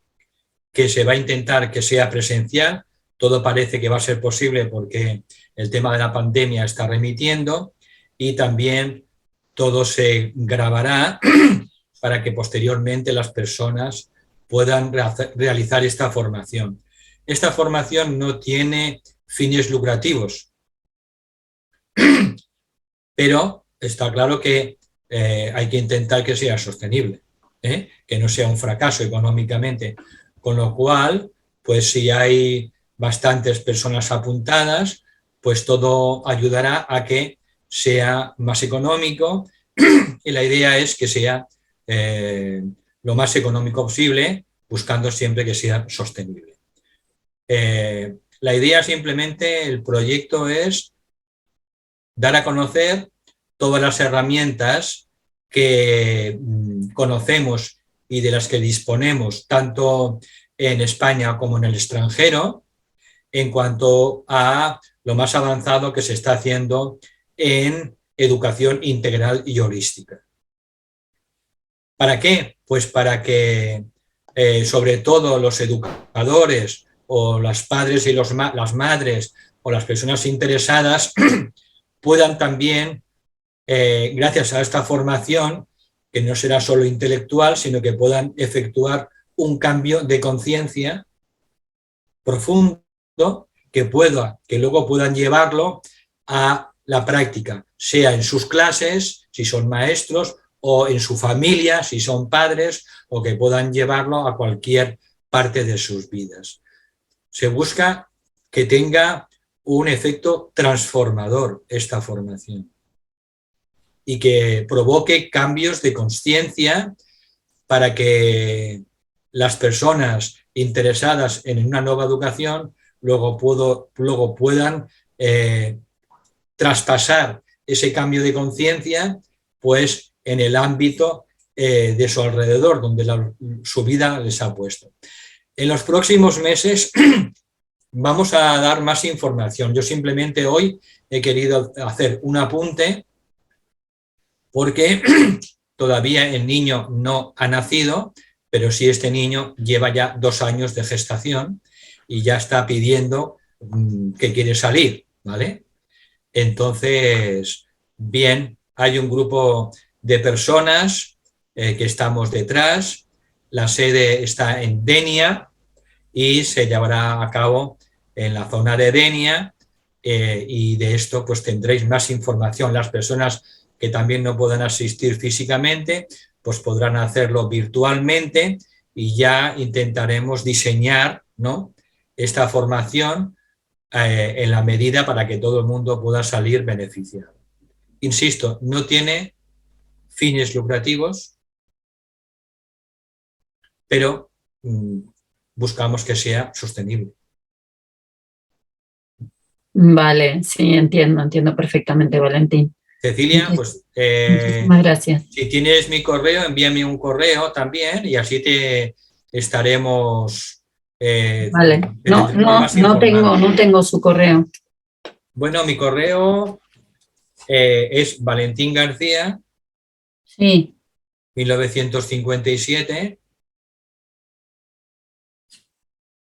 que se va a intentar que sea presencial. Todo parece que va a ser posible porque el tema de la pandemia está remitiendo y también todo se grabará para que posteriormente las personas puedan realizar esta formación. Esta formación no tiene fines lucrativos, pero está claro que hay que intentar que sea sostenible, que no sea un fracaso económicamente, con lo cual, pues si hay bastantes personas apuntadas, pues todo ayudará a que sea más económico y la idea es que sea lo más económico posible, buscando siempre que sea sostenible. La idea simplemente, el proyecto es dar a conocer todas las herramientas que conocemos y de las que disponemos tanto en España como en el extranjero en cuanto a lo más avanzado que se está haciendo en educación integral y holística. ¿Para qué? Pues para que sobre todo los educadores o los padres y las madres o las personas interesadas puedan también, gracias a esta formación, que no será solo intelectual, sino que puedan efectuar un cambio de conciencia profundo que luego puedan llevarlo a la práctica, sea en sus clases, si son maestros, o en su familia, si son padres, o que puedan llevarlo a cualquier parte de sus vidas. Se busca que tenga un efecto transformador esta formación y que provoque cambios de conciencia para que las personas interesadas en una nueva educación luego puedan traspasar ese cambio de conciencia pues en el ámbito de su alrededor, donde su vida les ha puesto. En los próximos meses vamos a dar más información. Yo simplemente hoy he querido hacer un apunte porque todavía el niño no ha nacido, pero sí este niño lleva ya 2 años de gestación y ya está pidiendo que quiere salir, ¿vale? Entonces, bien, hay un grupo de personas que estamos detrás. La sede está en Denia y se llevará a cabo en la zona de Denia y de esto pues tendréis más información. Las personas que también no puedan asistir físicamente pues podrán hacerlo virtualmente y ya intentaremos diseñar, ¿no?, esta formación en la medida para que todo el mundo pueda salir beneficiado. Insisto, no tiene fines lucrativos, pero buscamos que sea sostenible. Vale, sí, entiendo perfectamente, Valentín. Cecilia, pues muchísimas gracias. Si tienes mi correo, envíame un correo también y así te estaremos... vale, no tengo su correo. Bueno, mi correo es Valentín García, sí. 1957,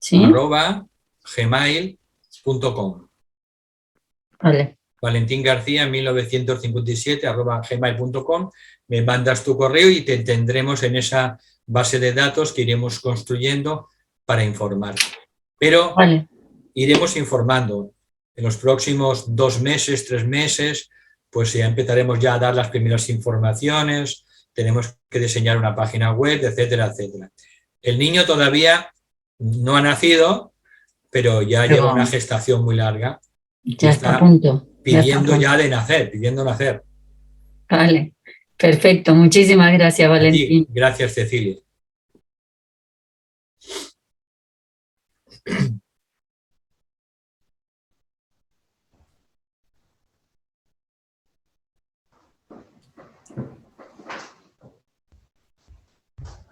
¿sí? @gmail.com. Vale. Valentín García, 1957, @gmail.com. Me mandas tu correo y te tendremos en esa base de datos que iremos construyendo para informar. Pero vale, iremos informando. En los próximos 2 meses, 3 meses, pues ya empezaremos ya a dar las primeras informaciones, tenemos que diseñar una página web, etcétera, etcétera. El niño todavía no ha nacido, pero ya lleva una gestación muy larga. Ya está a punto. Pidiendo ya de nacer, pidiendo nacer. Vale, perfecto. Muchísimas gracias, Valentín. Gracias, Cecilia.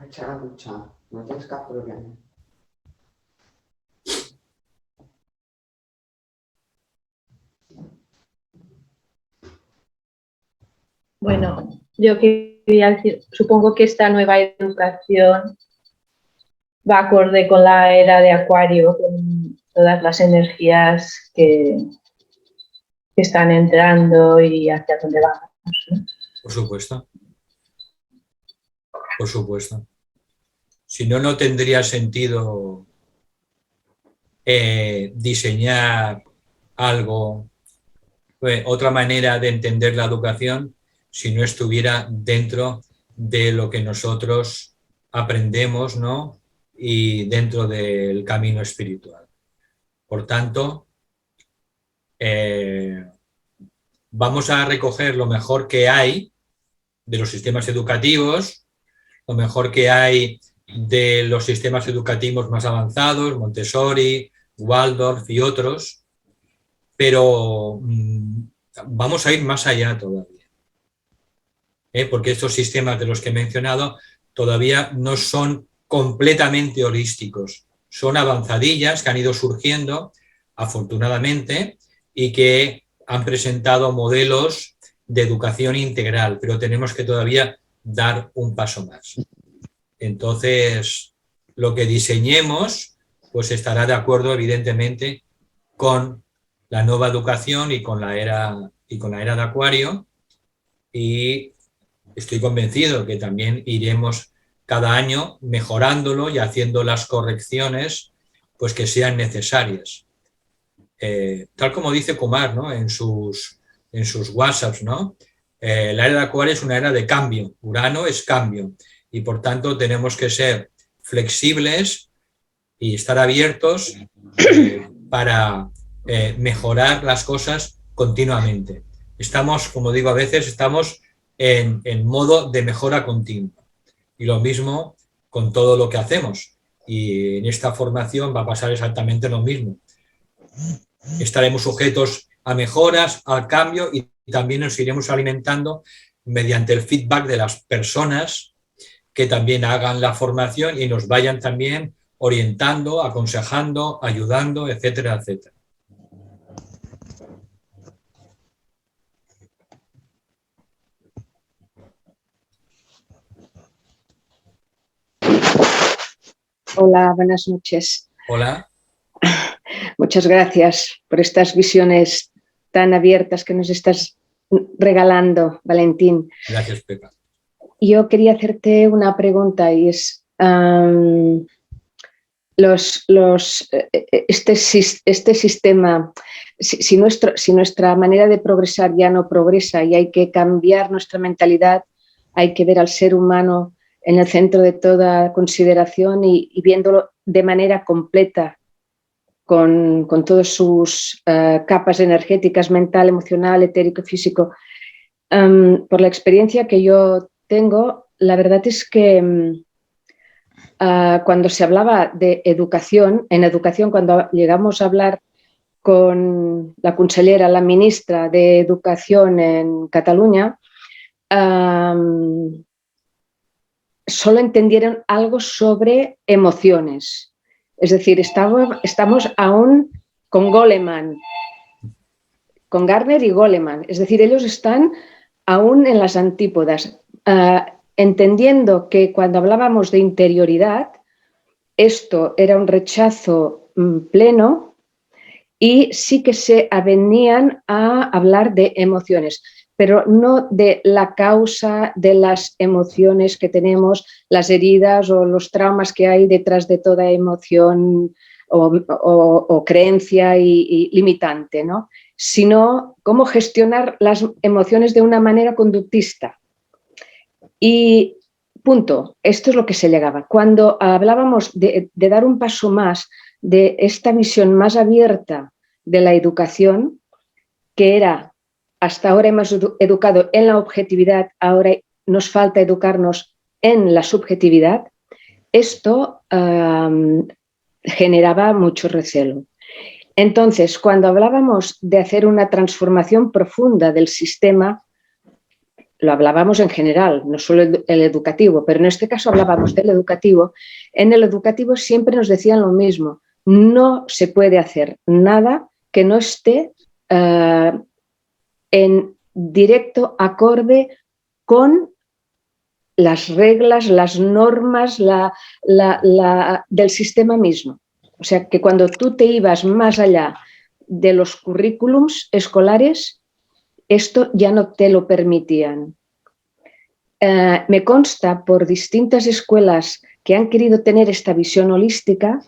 Echar a duchar, no tienes cap problema. Bueno, yo quería decir, supongo que esta nueva educación va acorde con la era de Acuario, con todas las energías que están entrando y hacia dónde vamos, ¿no? Por supuesto. Por supuesto. Si no, no tendría sentido diseñar algo, otra manera de entender la educación, si no estuviera dentro de lo que nosotros aprendemos, ¿no?, y dentro del camino espiritual. Por tanto, vamos a recoger lo mejor que hay de los sistemas educativos, lo mejor que hay de los sistemas educativos más avanzados, Montessori, Waldorf y otros, pero vamos a ir más allá todavía. Porque estos sistemas de los que he mencionado todavía no son completamente holísticos, son avanzadillas que han ido surgiendo, afortunadamente, y que han presentado modelos de educación integral, pero tenemos que todavía dar un paso más. Entonces, lo que diseñemos, pues estará de acuerdo, evidentemente, con la nueva educación y con la era de Acuario, y estoy convencido que también iremos cada año mejorándolo y haciendo las correcciones pues que sean necesarias. Tal como dice Kumar, ¿no?, en sus WhatsApps, ¿no? La era de Acuario es una era de cambio, Urano es cambio, y por tanto tenemos que ser flexibles y estar abiertos para mejorar las cosas continuamente. Estamos, como digo a veces, estamos en modo de mejora continua. Y lo mismo con todo lo que hacemos. Y en esta formación va a pasar exactamente lo mismo. estaremos sujetos a mejoras, al cambio, y también nos iremos alimentando mediante el feedback de las personas que también hagan la formación y nos vayan también orientando, aconsejando, ayudando, etcétera, etcétera. Hola, buenas noches. Hola. Muchas gracias por estas visiones tan abiertas que nos estás regalando, Valentín. Gracias, Pepa. Yo quería hacerte una pregunta y es, este sistema, si nuestra manera de progresar ya no progresa y hay que cambiar nuestra mentalidad, hay que ver al ser humano en el centro de toda consideración y viéndolo de manera completa, con todas sus capas energéticas, mental, emocional, etérico, físico. Por la experiencia que yo tengo, la verdad es que cuando se hablaba de educación, en educación, cuando llegamos a hablar con la consellera, la ministra de Educación en Cataluña, solo entendieron algo sobre emociones. Es decir, estamos aún con Goleman, con Gardner y Goleman. Es decir, ellos están aún en las antípodas, entendiendo que cuando hablábamos de interioridad, esto era un rechazo pleno y sí que se avenían a hablar de emociones, pero no de la causa de las emociones que tenemos, las heridas o los traumas que hay detrás de toda emoción o creencia y limitante, ¿no? Sino cómo gestionar las emociones de una manera conductista. Y punto, esto es lo que se llegaba. Cuando hablábamos de dar un paso más, de esta visión más abierta de la educación, que era, hasta ahora hemos educado en la objetividad, ahora nos falta educarnos en la subjetividad, esto generaba mucho recelo. Entonces, cuando hablábamos de hacer una transformación profunda del sistema, lo hablábamos en general, no solo el educativo, pero en este caso hablábamos del educativo. En el educativo siempre nos decían lo mismo, no se puede hacer nada que no esté en directo acorde con las reglas, las normas del sistema mismo. O sea, que cuando tú te ibas más allá de los currículums escolares, esto ya no te lo permitían. Me consta por distintas escuelas que han querido tener esta visión holística,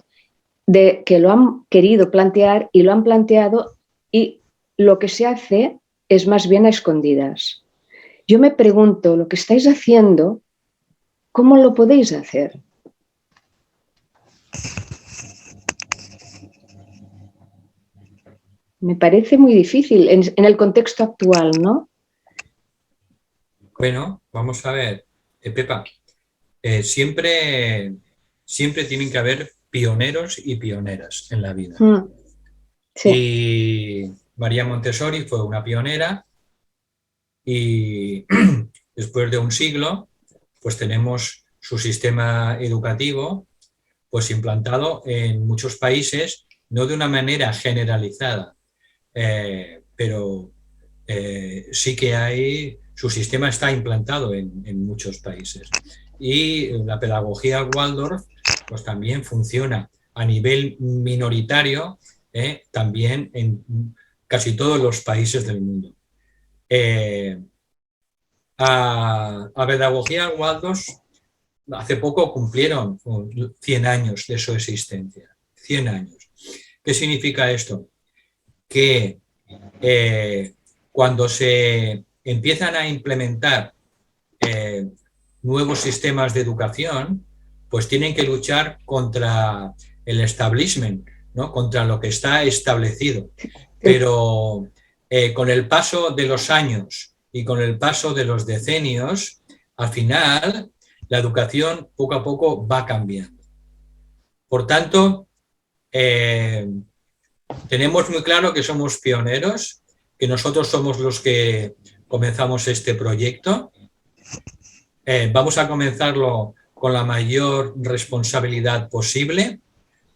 de que lo han querido plantear y lo han planteado, y lo que se hace es más bien a escondidas. Yo me pregunto, lo que estáis haciendo, ¿cómo lo podéis hacer? Me parece muy difícil en el contexto actual, ¿no? Bueno, vamos a ver, Pepa, siempre tienen que haber pioneros y pioneras en la vida. Sí. Y María Montessori fue una pionera y después de un siglo pues tenemos su sistema educativo pues implantado en muchos países, no de una manera generalizada, pero sí que hay, su sistema está implantado en muchos países. Y la pedagogía Waldorf pues también funciona a nivel minoritario, también en casi todos los países del mundo. A pedagogía Waldorf hace poco cumplieron 100 años de su existencia. 100 años. ¿Qué significa esto? Que cuando se empiezan a implementar nuevos sistemas de educación, pues tienen que luchar contra el establishment, ¿no? Contra lo que está establecido. Pero con el paso de los años y con el paso de los decenios, al final la educación poco a poco va cambiando. Por tanto, Tenemos muy claro que somos pioneros, que nosotros somos los que comenzamos este proyecto. Vamos a comenzarlo con la mayor responsabilidad posible,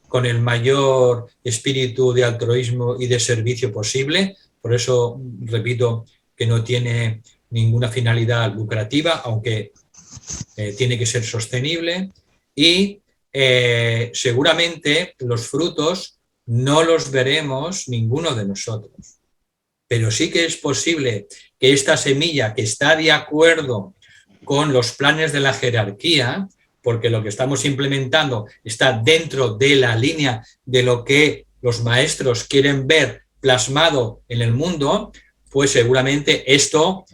con el mayor espíritu de altruismo y de servicio posible. Por eso, repito, que no tiene ninguna finalidad lucrativa, aunque tiene que ser sostenible. Y seguramente los frutos no los veremos ninguno de nosotros. Pero sí que es posible que esta semilla, que está de acuerdo con los planes de la jerarquía, porque lo que estamos implementando está dentro de la línea de lo que los maestros quieren ver plasmado en el mundo, pues seguramente esto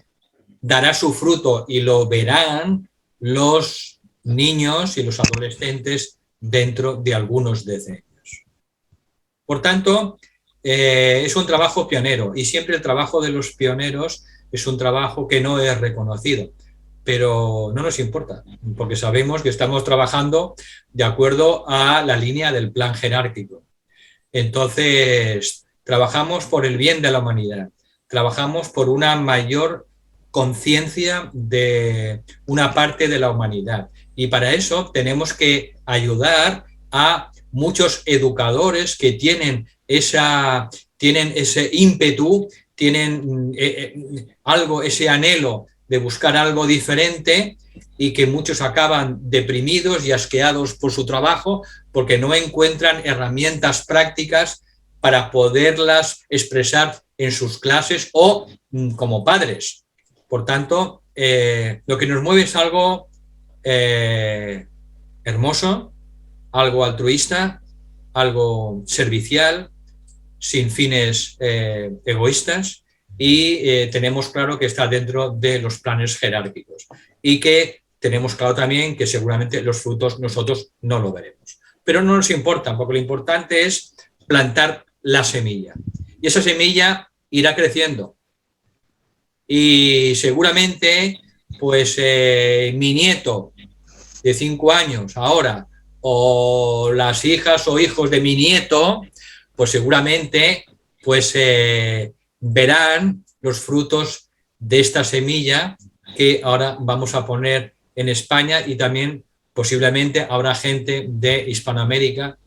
dará su fruto y lo verán los niños y los adolescentes dentro de algunos decenios. Por tanto, es un trabajo pionero y siempre el trabajo de los pioneros es un trabajo que no es reconocido, pero no nos importa, porque sabemos que estamos trabajando de acuerdo a la línea del plan jerárquico. Entonces, trabajamos por el bien de la humanidad, trabajamos por una mayor conciencia de una parte de la humanidad y para eso tenemos que ayudar a muchos educadores que tienen ese ímpetu, tienen ese anhelo de buscar algo diferente y que muchos acaban deprimidos y asqueados por su trabajo porque no encuentran herramientas prácticas para poderlas expresar en sus clases o como padres. Por tanto, lo que nos mueve es algo hermoso, algo altruista, algo servicial, sin fines egoístas y tenemos claro que está dentro de los planes jerárquicos y que tenemos claro también que seguramente los frutos nosotros no lo veremos. Pero no nos importa, porque lo importante es plantar la semilla y esa semilla irá creciendo y seguramente pues mi nieto de 5 años ahora o las hijas o hijos de mi nieto pues seguramente pues verán los frutos de esta semilla que ahora vamos a poner en España y también posiblemente habrá gente de Hispanoamérica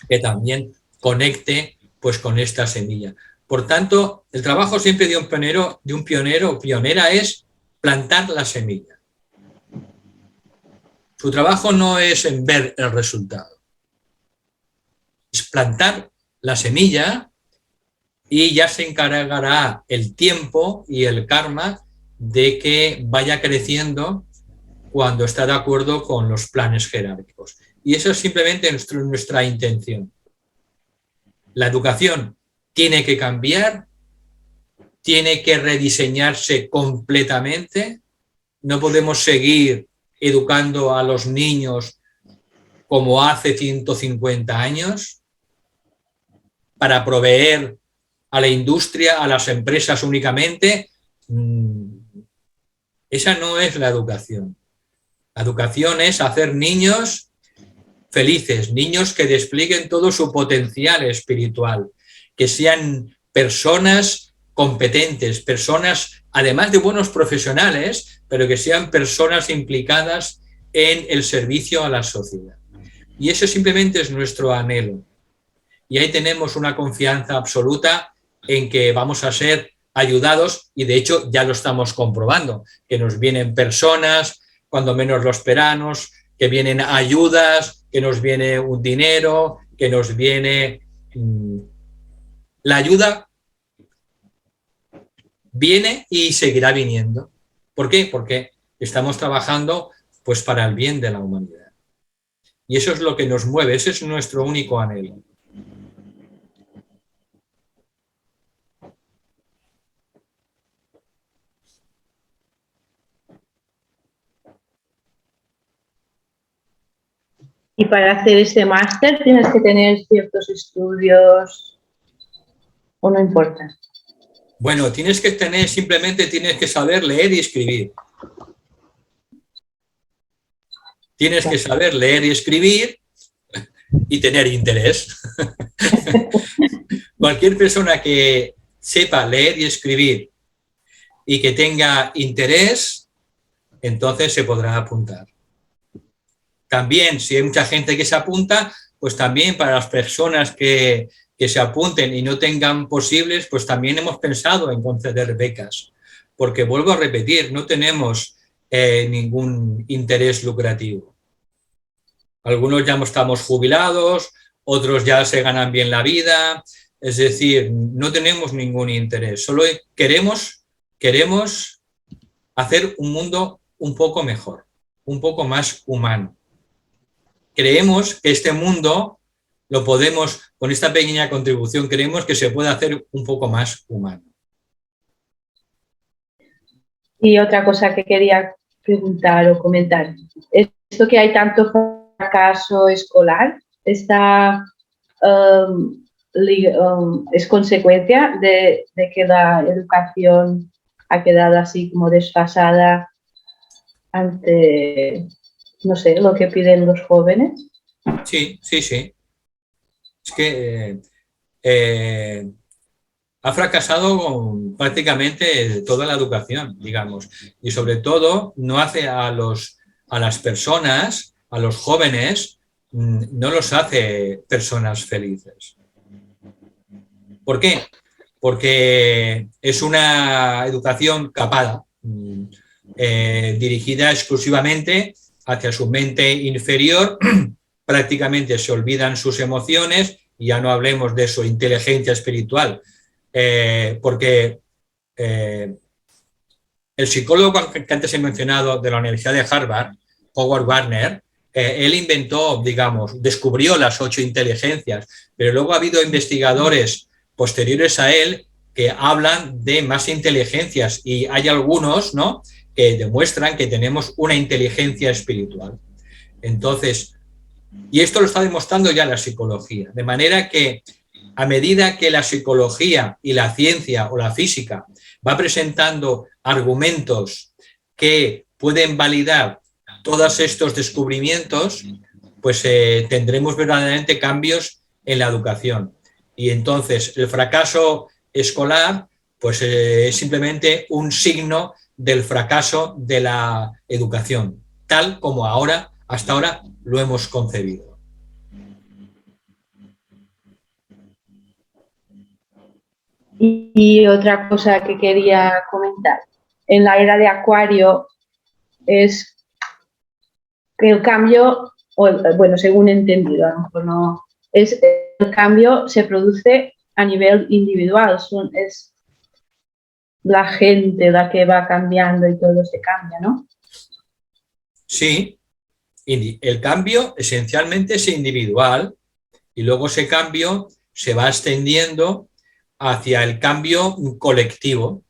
que también conecte pues con esta semilla. Por tanto, el trabajo siempre de un pionero o pionera es plantar la semilla. Su trabajo no es en ver el resultado, es plantar la semilla y ya se encargará el tiempo y el karma de que vaya creciendo cuando está de acuerdo con los planes jerárquicos. Y eso es simplemente nuestra intención. La educación tiene que cambiar, tiene que rediseñarse completamente. No podemos seguir educando a los niños como hace 150 años para proveer a la industria, a las empresas únicamente. Esa no es la educación. La educación es hacer niños felices, niños que desplieguen todo su potencial espiritual, que sean personas competentes, personas, además de buenos profesionales, pero que sean personas implicadas en el servicio a la sociedad. Y eso simplemente es nuestro anhelo. Y ahí tenemos una confianza absoluta en que vamos a ser ayudados y de hecho ya lo estamos comprobando, que nos vienen personas cuando menos lo esperamos, que vienen ayudas, que nos viene un dinero, que nos viene la ayuda, viene y seguirá viniendo. ¿Por qué? Porque estamos trabajando pues para el bien de la humanidad. Y eso es lo que nos mueve, ese es nuestro único anhelo. Y para hacer ese máster tienes que tener ciertos estudios o no importa. Bueno, simplemente tienes que saber leer y escribir. Tienes que saber leer y escribir y tener interés. Cualquier persona que sepa leer y escribir y que tenga interés, entonces se podrá apuntar. También, si hay mucha gente que se apunta, pues también para las personas que se apunten y no tengan posibles, pues también hemos pensado en conceder becas. Porque vuelvo a repetir, no tenemos ningún interés lucrativo. Algunos ya estamos jubilados, otros ya se ganan bien la vida, es decir, no tenemos ningún interés, solo queremos hacer un mundo un poco mejor, un poco más humano. Creemos que este mundo lo podemos, con esta pequeña contribución, creemos que se puede hacer un poco más humano. Y otra cosa que quería preguntar o comentar, esto que hay tanto fracaso escolar, está, es consecuencia de que la educación ha quedado así como desfasada ante, no sé, lo que piden los jóvenes. Sí, sí, sí. Es que ha fracasado con prácticamente toda la educación, digamos, y sobre todo no hace a las personas, a los jóvenes, no los hace personas felices. ¿Por qué? Porque es una educación capada, dirigida exclusivamente hacia su mente inferior, prácticamente se olvidan sus emociones, y ya no hablemos de su inteligencia espiritual, porque el psicólogo que antes he mencionado de la Universidad de Harvard, Howard Gardner, él inventó, digamos, descubrió las 8 inteligencias, pero luego ha habido investigadores posteriores a él que hablan de más inteligencias, y hay algunos, ¿no?, que demuestran que tenemos una inteligencia espiritual. Entonces, y esto lo está demostrando ya la psicología, de manera que a medida que la psicología y la ciencia o la física va presentando argumentos que pueden validar todos estos descubrimientos, pues tendremos verdaderamente cambios en la educación. Y entonces el fracaso escolar pues es simplemente un signo del fracaso de la educación, tal como hasta ahora lo hemos concebido. Y otra cosa que quería comentar, en la era de Acuario es que el cambio, bueno, según he entendido, a lo mejor no, el cambio se produce a nivel individual, es la gente la que va cambiando y todo se cambia, ¿no? Sí, el cambio esencialmente es individual, y luego ese cambio se va extendiendo hacia el cambio colectivo.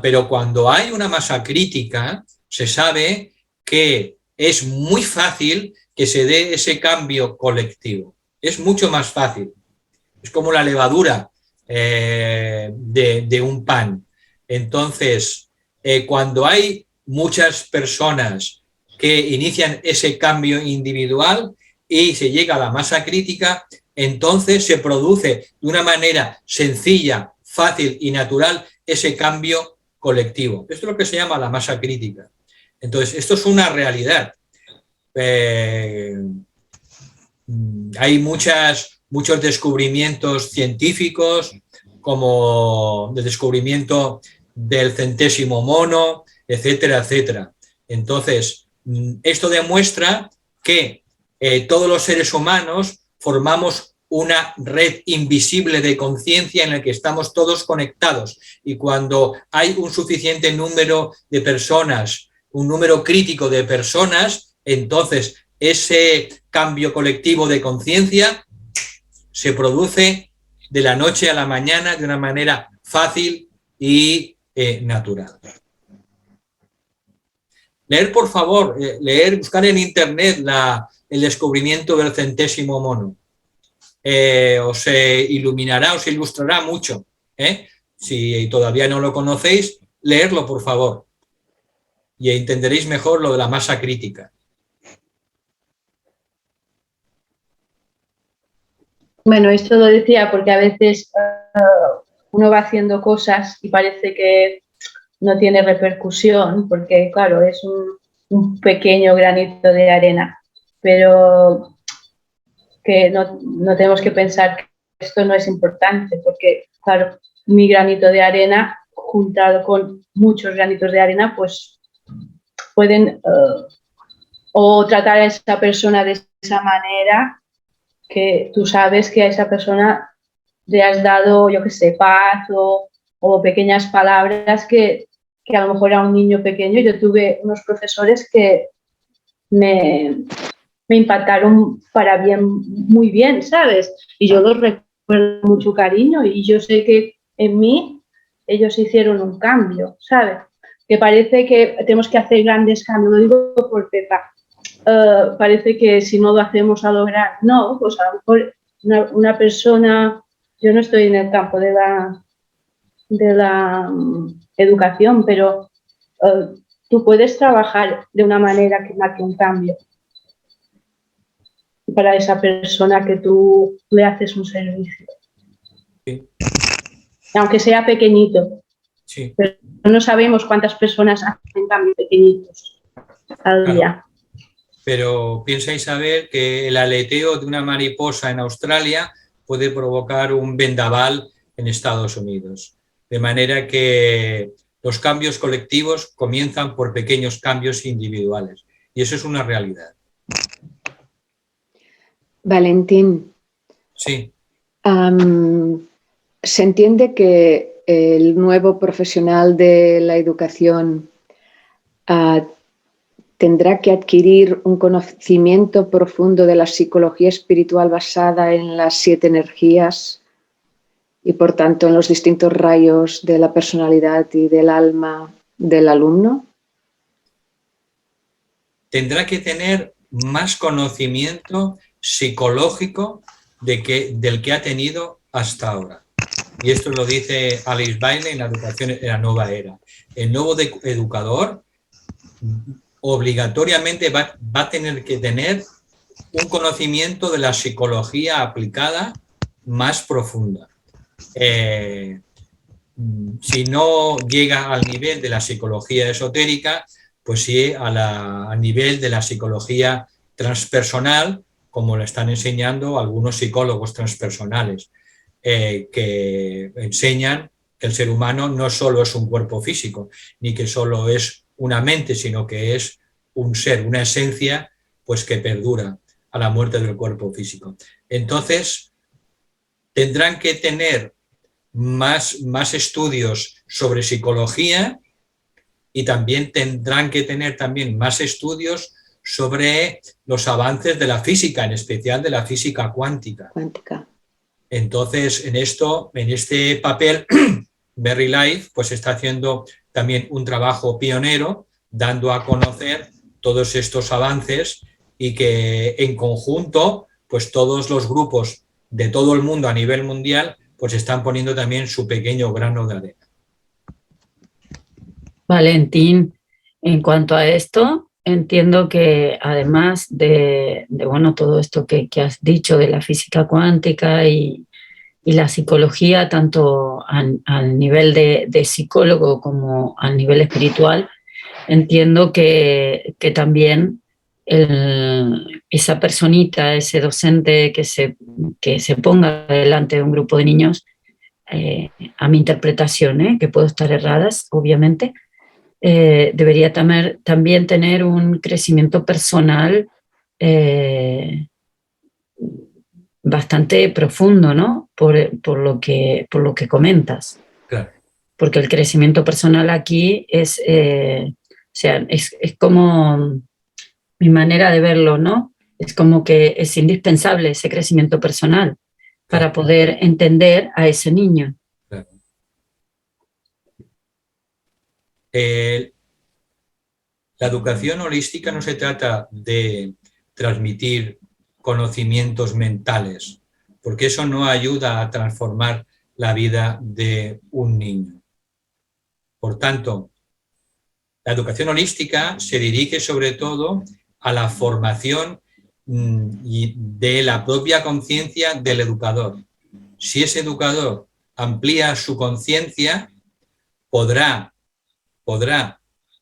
Pero cuando hay una masa crítica, se sabe que es muy fácil que se dé ese cambio colectivo. Es mucho más fácil. Es como la levadura de un pan. Entonces, cuando hay muchas personas que inician ese cambio individual y se llega a la masa crítica, entonces se produce de una manera sencilla, fácil y natural ese cambio colectivo. Esto es lo que se llama la masa crítica. Entonces, esto es una realidad. Hay muchos descubrimientos científicos, como el descubrimiento del centésimo mono, etcétera, etcétera. Entonces, esto demuestra que todos los seres humanos formamos una red invisible de conciencia en la que estamos todos conectados, y cuando hay un suficiente número de personas, un número crítico de personas, entonces ese cambio colectivo de conciencia se produce de la noche a la mañana de una manera fácil y natural. Leer, por favor, buscar en internet el descubrimiento del centésimo mono. Os iluminará, os ilustrará mucho. Si todavía no lo conocéis, leerlo, por favor, y entenderéis mejor lo de la masa crítica. Bueno, esto lo decía porque a veces uno va haciendo cosas y parece que no tiene repercusión, porque claro, es un pequeño granito de arena, pero que no tenemos que pensar que esto no es importante, porque claro, mi granito de arena juntado con muchos granitos de arena, pues pueden o tratar a esa persona de esa manera que tú sabes que a esa persona le has dado, yo qué sé, paz o pequeñas palabras que a lo mejor a un niño pequeño. Yo tuve unos profesores que me impactaron para bien, muy bien, ¿sabes? Y yo los recuerdo con mucho cariño y yo sé que en mí ellos hicieron un cambio, ¿sabes? Que parece que tenemos que hacer grandes cambios, lo digo por Pepa. Parece que si no lo hacemos a lograr, no, pues a lo mejor una persona, yo no estoy en el campo de la educación, pero tú puedes trabajar de una manera que marque un cambio para esa persona que tú le haces un servicio. Sí. Aunque sea pequeñito. Sí. Pero no sabemos cuántas personas hacen cambios pequeñitos al día. Pero piensa, Isabel, que el aleteo de una mariposa en Australia puede provocar un vendaval en Estados Unidos. De manera que los cambios colectivos comienzan por pequeños cambios individuales. Y eso es una realidad. Valentín. Sí. Se entiende que el nuevo profesional de la educación tendrá que adquirir un conocimiento profundo de la psicología espiritual basada en las 7 energías y, por tanto, en los distintos rayos de la personalidad y del alma del alumno. Tendrá que tener más conocimiento psicológico del que ha tenido hasta ahora. Y esto lo dice Alice Bailey en la educación en la nueva era. El nuevo educador obligatoriamente va a tener que tener un conocimiento de la psicología aplicada más profunda. Si no llega al nivel de la psicología esotérica, pues sí al nivel de la psicología transpersonal, como le están enseñando algunos psicólogos transpersonales, que enseñan que el ser humano no solo es un cuerpo físico, ni que solo es una mente, sino que es un ser, una esencia, pues que perdura a la muerte del cuerpo físico. Entonces, tendrán que tener más estudios sobre psicología y también tendrán que tener también más estudios sobre los avances de la física, en especial de la física cuántica. Entonces, en este papel, Very Life pues está haciendo también un trabajo pionero, dando a conocer todos estos avances y que en conjunto, pues todos los grupos de todo el mundo a nivel mundial, pues están poniendo también su pequeño grano de arena. Valentín, en cuanto a esto, entiendo que además de bueno, todo esto que has dicho de la física cuántica y la psicología, tanto al nivel de psicólogo como al nivel espiritual, entiendo que también esa personita, ese docente que se ponga delante de un grupo de niños, a mi interpretación, que puedo estar erradas, obviamente, debería también tener un crecimiento personal bastante profundo, ¿no? Por lo que comentas. Claro. Porque el crecimiento personal aquí es como mi manera de verlo, ¿no? Es como que es indispensable ese crecimiento personal para poder entender a ese niño. Claro. La educación holística no se trata de transmitir conocimientos mentales, porque eso no ayuda a transformar la vida de un niño. Por tanto, la educación holística se dirige sobre todo a la formación y de la propia conciencia del educador. Si ese educador amplía su conciencia, podrá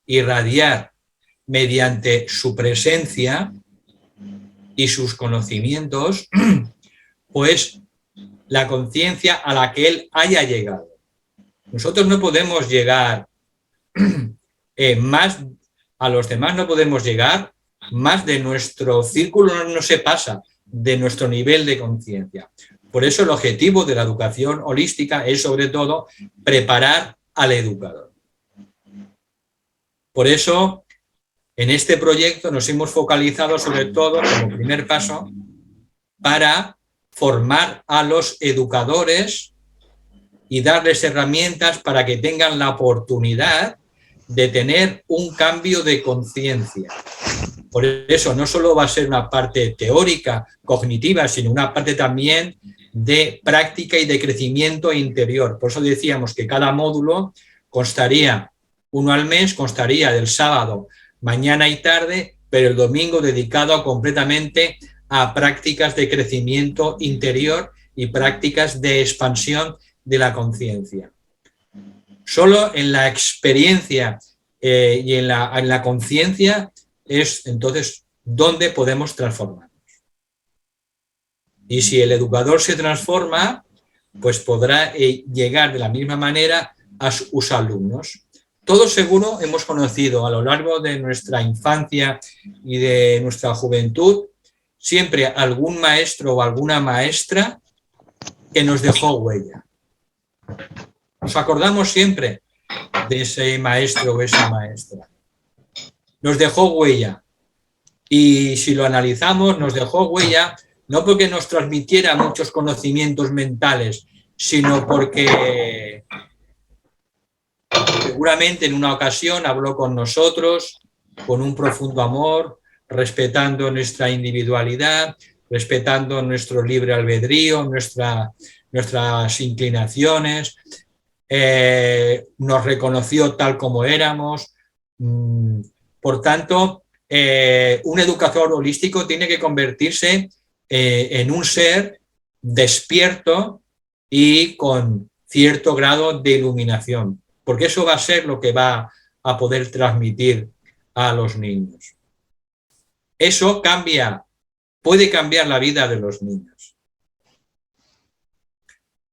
irradiar mediante su presencia y sus conocimientos, pues la conciencia a la que él haya llegado. Nosotros no podemos llegar más, a los demás no podemos llegar más de nuestro círculo, no se pasa de nuestro nivel de conciencia. Por eso el objetivo de la educación holística es sobre todo preparar al educador. Por eso en este proyecto nos hemos focalizado sobre todo como primer paso para formar a los educadores y darles herramientas para que tengan la oportunidad de tener un cambio de conciencia. Por eso no solo va a ser una parte teórica, cognitiva, sino una parte también de práctica y de crecimiento interior. Por eso decíamos que cada módulo constaría, uno al mes, constaría del sábado, mañana y tarde, pero el domingo dedicado completamente a prácticas de crecimiento interior y prácticas de expansión de la conciencia. Solo en la experiencia y en la conciencia es entonces donde podemos transformarnos. Y si el educador se transforma, pues podrá llegar de la misma manera a sus alumnos. Todos seguro hemos conocido a lo largo de nuestra infancia y de nuestra juventud siempre algún maestro o alguna maestra que nos dejó huella. Nos acordamos siempre de ese maestro o esa maestra. Nos dejó huella. Y si lo analizamos, nos dejó huella no porque nos transmitiera muchos conocimientos mentales, sino porque seguramente en una ocasión habló con nosotros con un profundo amor, respetando nuestra individualidad, respetando nuestro libre albedrío, nuestras inclinaciones, nos reconoció tal como éramos. Por tanto, un educador holístico tiene que convertirse en un ser despierto y con cierto grado de iluminación, porque eso va a ser lo que va a poder transmitir a los niños. Eso puede cambiar la vida de los niños.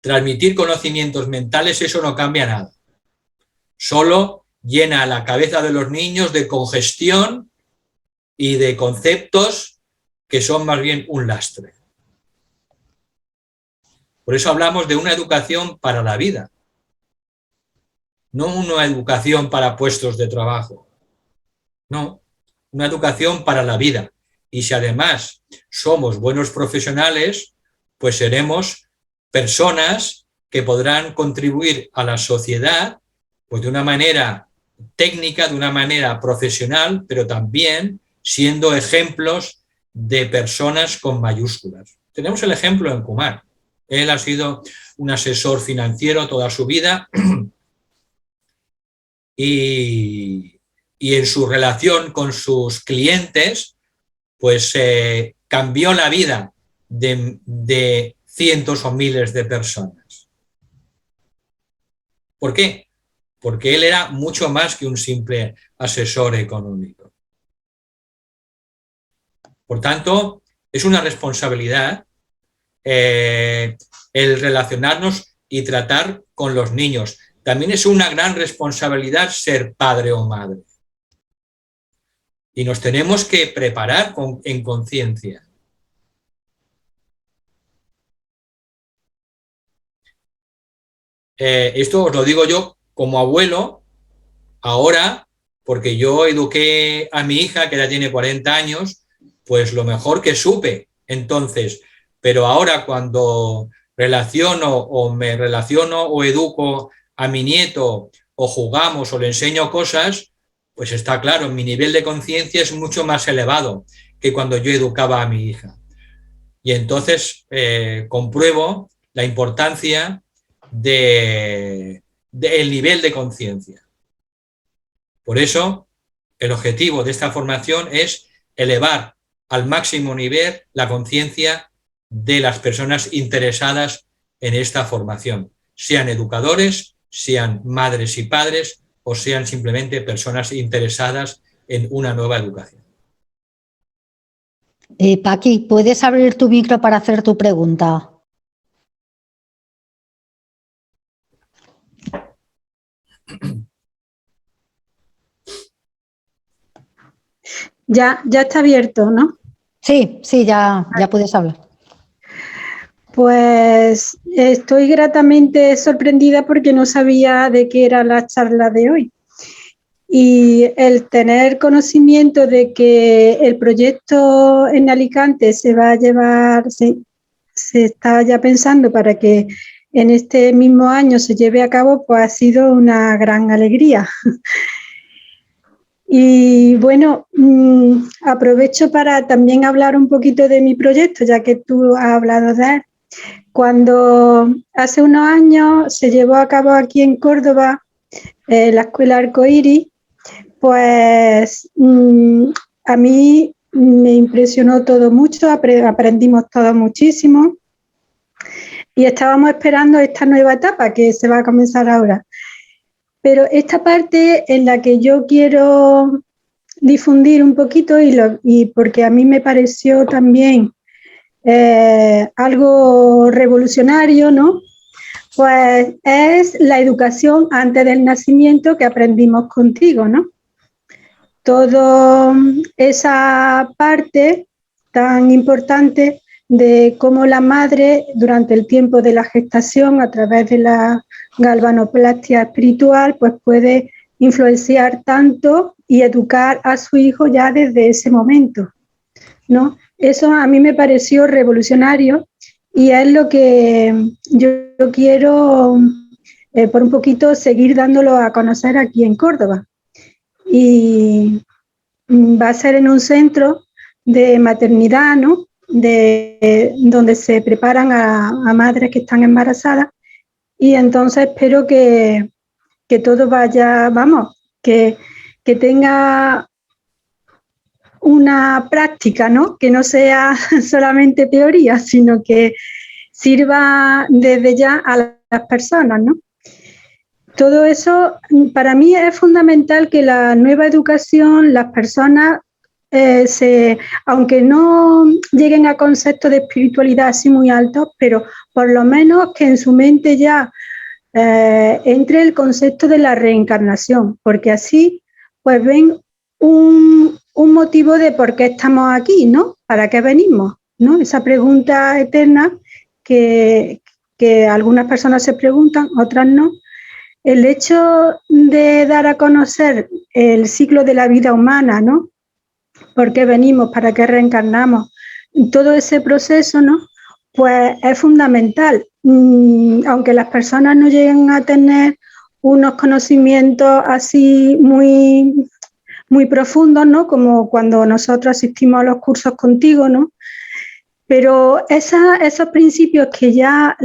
Transmitir conocimientos mentales, eso no cambia nada. Solo llena la cabeza de los niños de congestión y de conceptos que son más bien un lastre. Por eso hablamos de una educación para la vida, no una educación para puestos de trabajo. No, una educación para la vida. Y si además somos buenos profesionales, pues seremos personas que podrán contribuir a la sociedad pues de una manera técnica, de una manera profesional, pero también siendo ejemplos de personas con mayúsculas. Tenemos el ejemplo en Kumar. Él ha sido un asesor financiero toda su vida y en su relación con sus clientes, pues cambió la vida de cientos o miles de personas. ¿Por qué? Porque él era mucho más que un simple asesor económico. Por tanto, es una responsabilidad el relacionarnos y tratar con los niños. También es una gran responsabilidad ser padre o madre. Y nos tenemos que preparar en conciencia. Esto os lo digo yo como abuelo, ahora, porque yo eduqué a mi hija, que ya tiene 40 años, pues lo mejor que supe entonces. Pero ahora cuando me relaciono o educo a mi nieto o jugamos o le enseño cosas, pues está claro, mi nivel de conciencia es mucho más elevado que cuando yo educaba a mi hija. Y entonces compruebo la importancia del nivel de conciencia. Por eso, el objetivo de esta formación es elevar al máximo nivel la conciencia de las personas interesadas en esta formación, sean educadores, sean madres y padres o sean simplemente personas interesadas en una nueva educación. Paqui, ¿puedes abrir tu micro para hacer tu pregunta? Ya está abierto, ¿no? Sí, ya puedes hablar. Pues estoy gratamente sorprendida porque no sabía de qué era la charla de hoy. Y el tener conocimiento de que el proyecto en Alicante se va a llevar, se está ya pensando para que en este mismo año se lleve a cabo, pues ha sido una gran alegría. Y bueno, aprovecho para también hablar un poquito de mi proyecto, ya que tú has hablado de él. Cuando hace unos años se llevó a cabo aquí en Córdoba la Escuela Arcoíris, pues a mí me impresionó todo mucho, aprendimos todo muchísimo y estábamos esperando esta nueva etapa que se va a comenzar ahora. Pero esta parte en la que yo quiero difundir un poquito y porque a mí me pareció también algo revolucionario, ¿no? Pues es la educación antes del nacimiento que aprendimos contigo, ¿no? Toda esa parte tan importante de cómo la madre durante el tiempo de la gestación a través de la galvanoplastia espiritual pues puede influenciar tanto y educar a su hijo ya desde ese momento, ¿no? Eso a mí me pareció revolucionario y es lo que yo quiero por un poquito seguir dándolo a conocer aquí en Córdoba. Y va a ser en un centro de maternidad, ¿no? Donde se preparan a madres que están embarazadas y entonces espero que todo vaya, vamos, que tenga una práctica, ¿no? Que no sea solamente teoría, sino que sirva desde ya a las personas, ¿no? Todo eso, para mí es fundamental que la nueva educación, las personas, aunque no lleguen a conceptos de espiritualidad así muy altos, pero por lo menos que en su mente ya entre el concepto de la reencarnación, porque así pues ven un motivo de por qué estamos aquí, ¿no? ¿Para qué venimos? ¿No? Esa pregunta eterna que algunas personas se preguntan, otras no. El hecho de dar a conocer el ciclo de la vida humana, ¿no? ¿Por qué venimos? ¿Para qué reencarnamos? Todo ese proceso, ¿no? Pues es fundamental. Aunque las personas no lleguen a tener unos conocimientos así muy, muy profundos, ¿no? Como cuando nosotros asistimos a los cursos contigo, ¿no? Pero esos principios que ya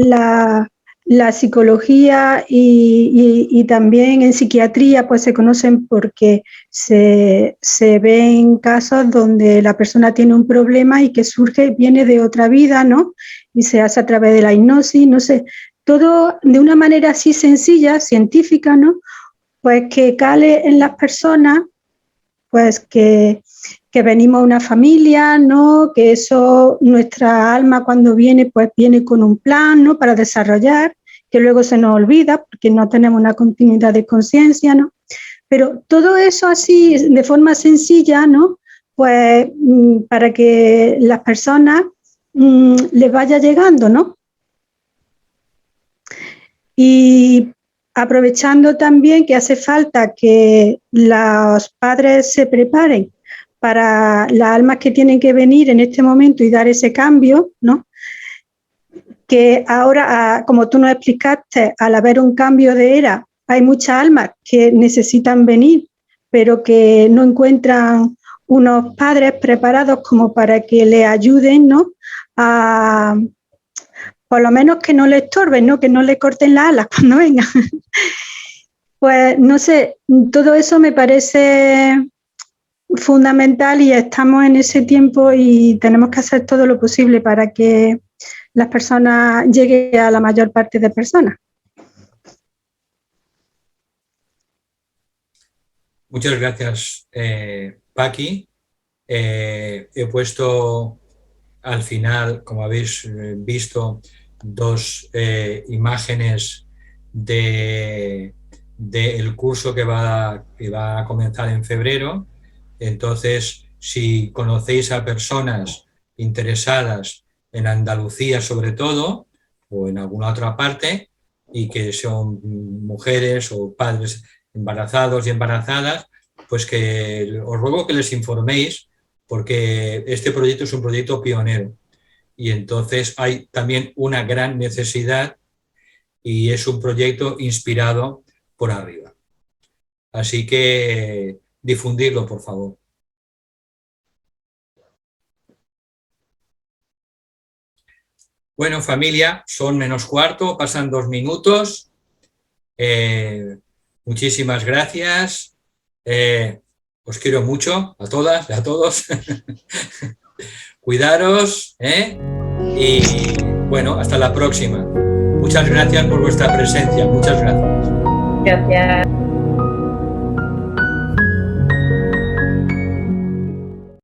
la psicología y también en psiquiatría pues se conocen porque se ven casos donde la persona tiene un problema y que viene de otra vida, ¿no? Y se hace a través de la hipnosis, no sé, todo de una manera así sencilla, científica, ¿no? Pues que cale en las personas, pues que venimos a una familia, ¿no? Que eso, nuestra alma cuando viene, pues viene con un plan, ¿no? Para desarrollar, que luego se nos olvida porque no tenemos una continuidad de conciencia, ¿no? Pero todo eso así, de forma sencilla, ¿no? Pues para que las personas les vaya llegando, ¿no? Y aprovechando también que hace falta que los padres se preparen para las almas que tienen que venir en este momento y dar ese cambio, ¿no? Que ahora, como tú nos explicaste, al haber un cambio de era, hay muchas almas que necesitan venir, pero que no encuentran unos padres preparados como para que les ayuden, ¿no? A, por lo menos que no le estorben, ¿no? Que no le corten las alas cuando vengan. Pues no sé, todo eso me parece fundamental y estamos en ese tiempo y tenemos que hacer todo lo posible para que las personas lleguen a la mayor parte de personas. Muchas gracias, Paqui. He puesto al final, como habéis visto, dos imágenes del curso que va a comenzar en febrero. Entonces, si conocéis a personas interesadas en Andalucía sobre todo, o en alguna otra parte, y que son mujeres o padres embarazados y embarazadas, pues que os ruego que les informéis, porque este proyecto es un proyecto pionero y entonces hay también una gran necesidad y es un proyecto inspirado por arriba. Así que difundirlo, por favor. Bueno, familia, son -4, pasan 2 minutos. Muchísimas gracias. Os quiero mucho, a todas y a todos. Cuidaros, y bueno, hasta la próxima. Muchas gracias por vuestra presencia. Muchas gracias. Gracias.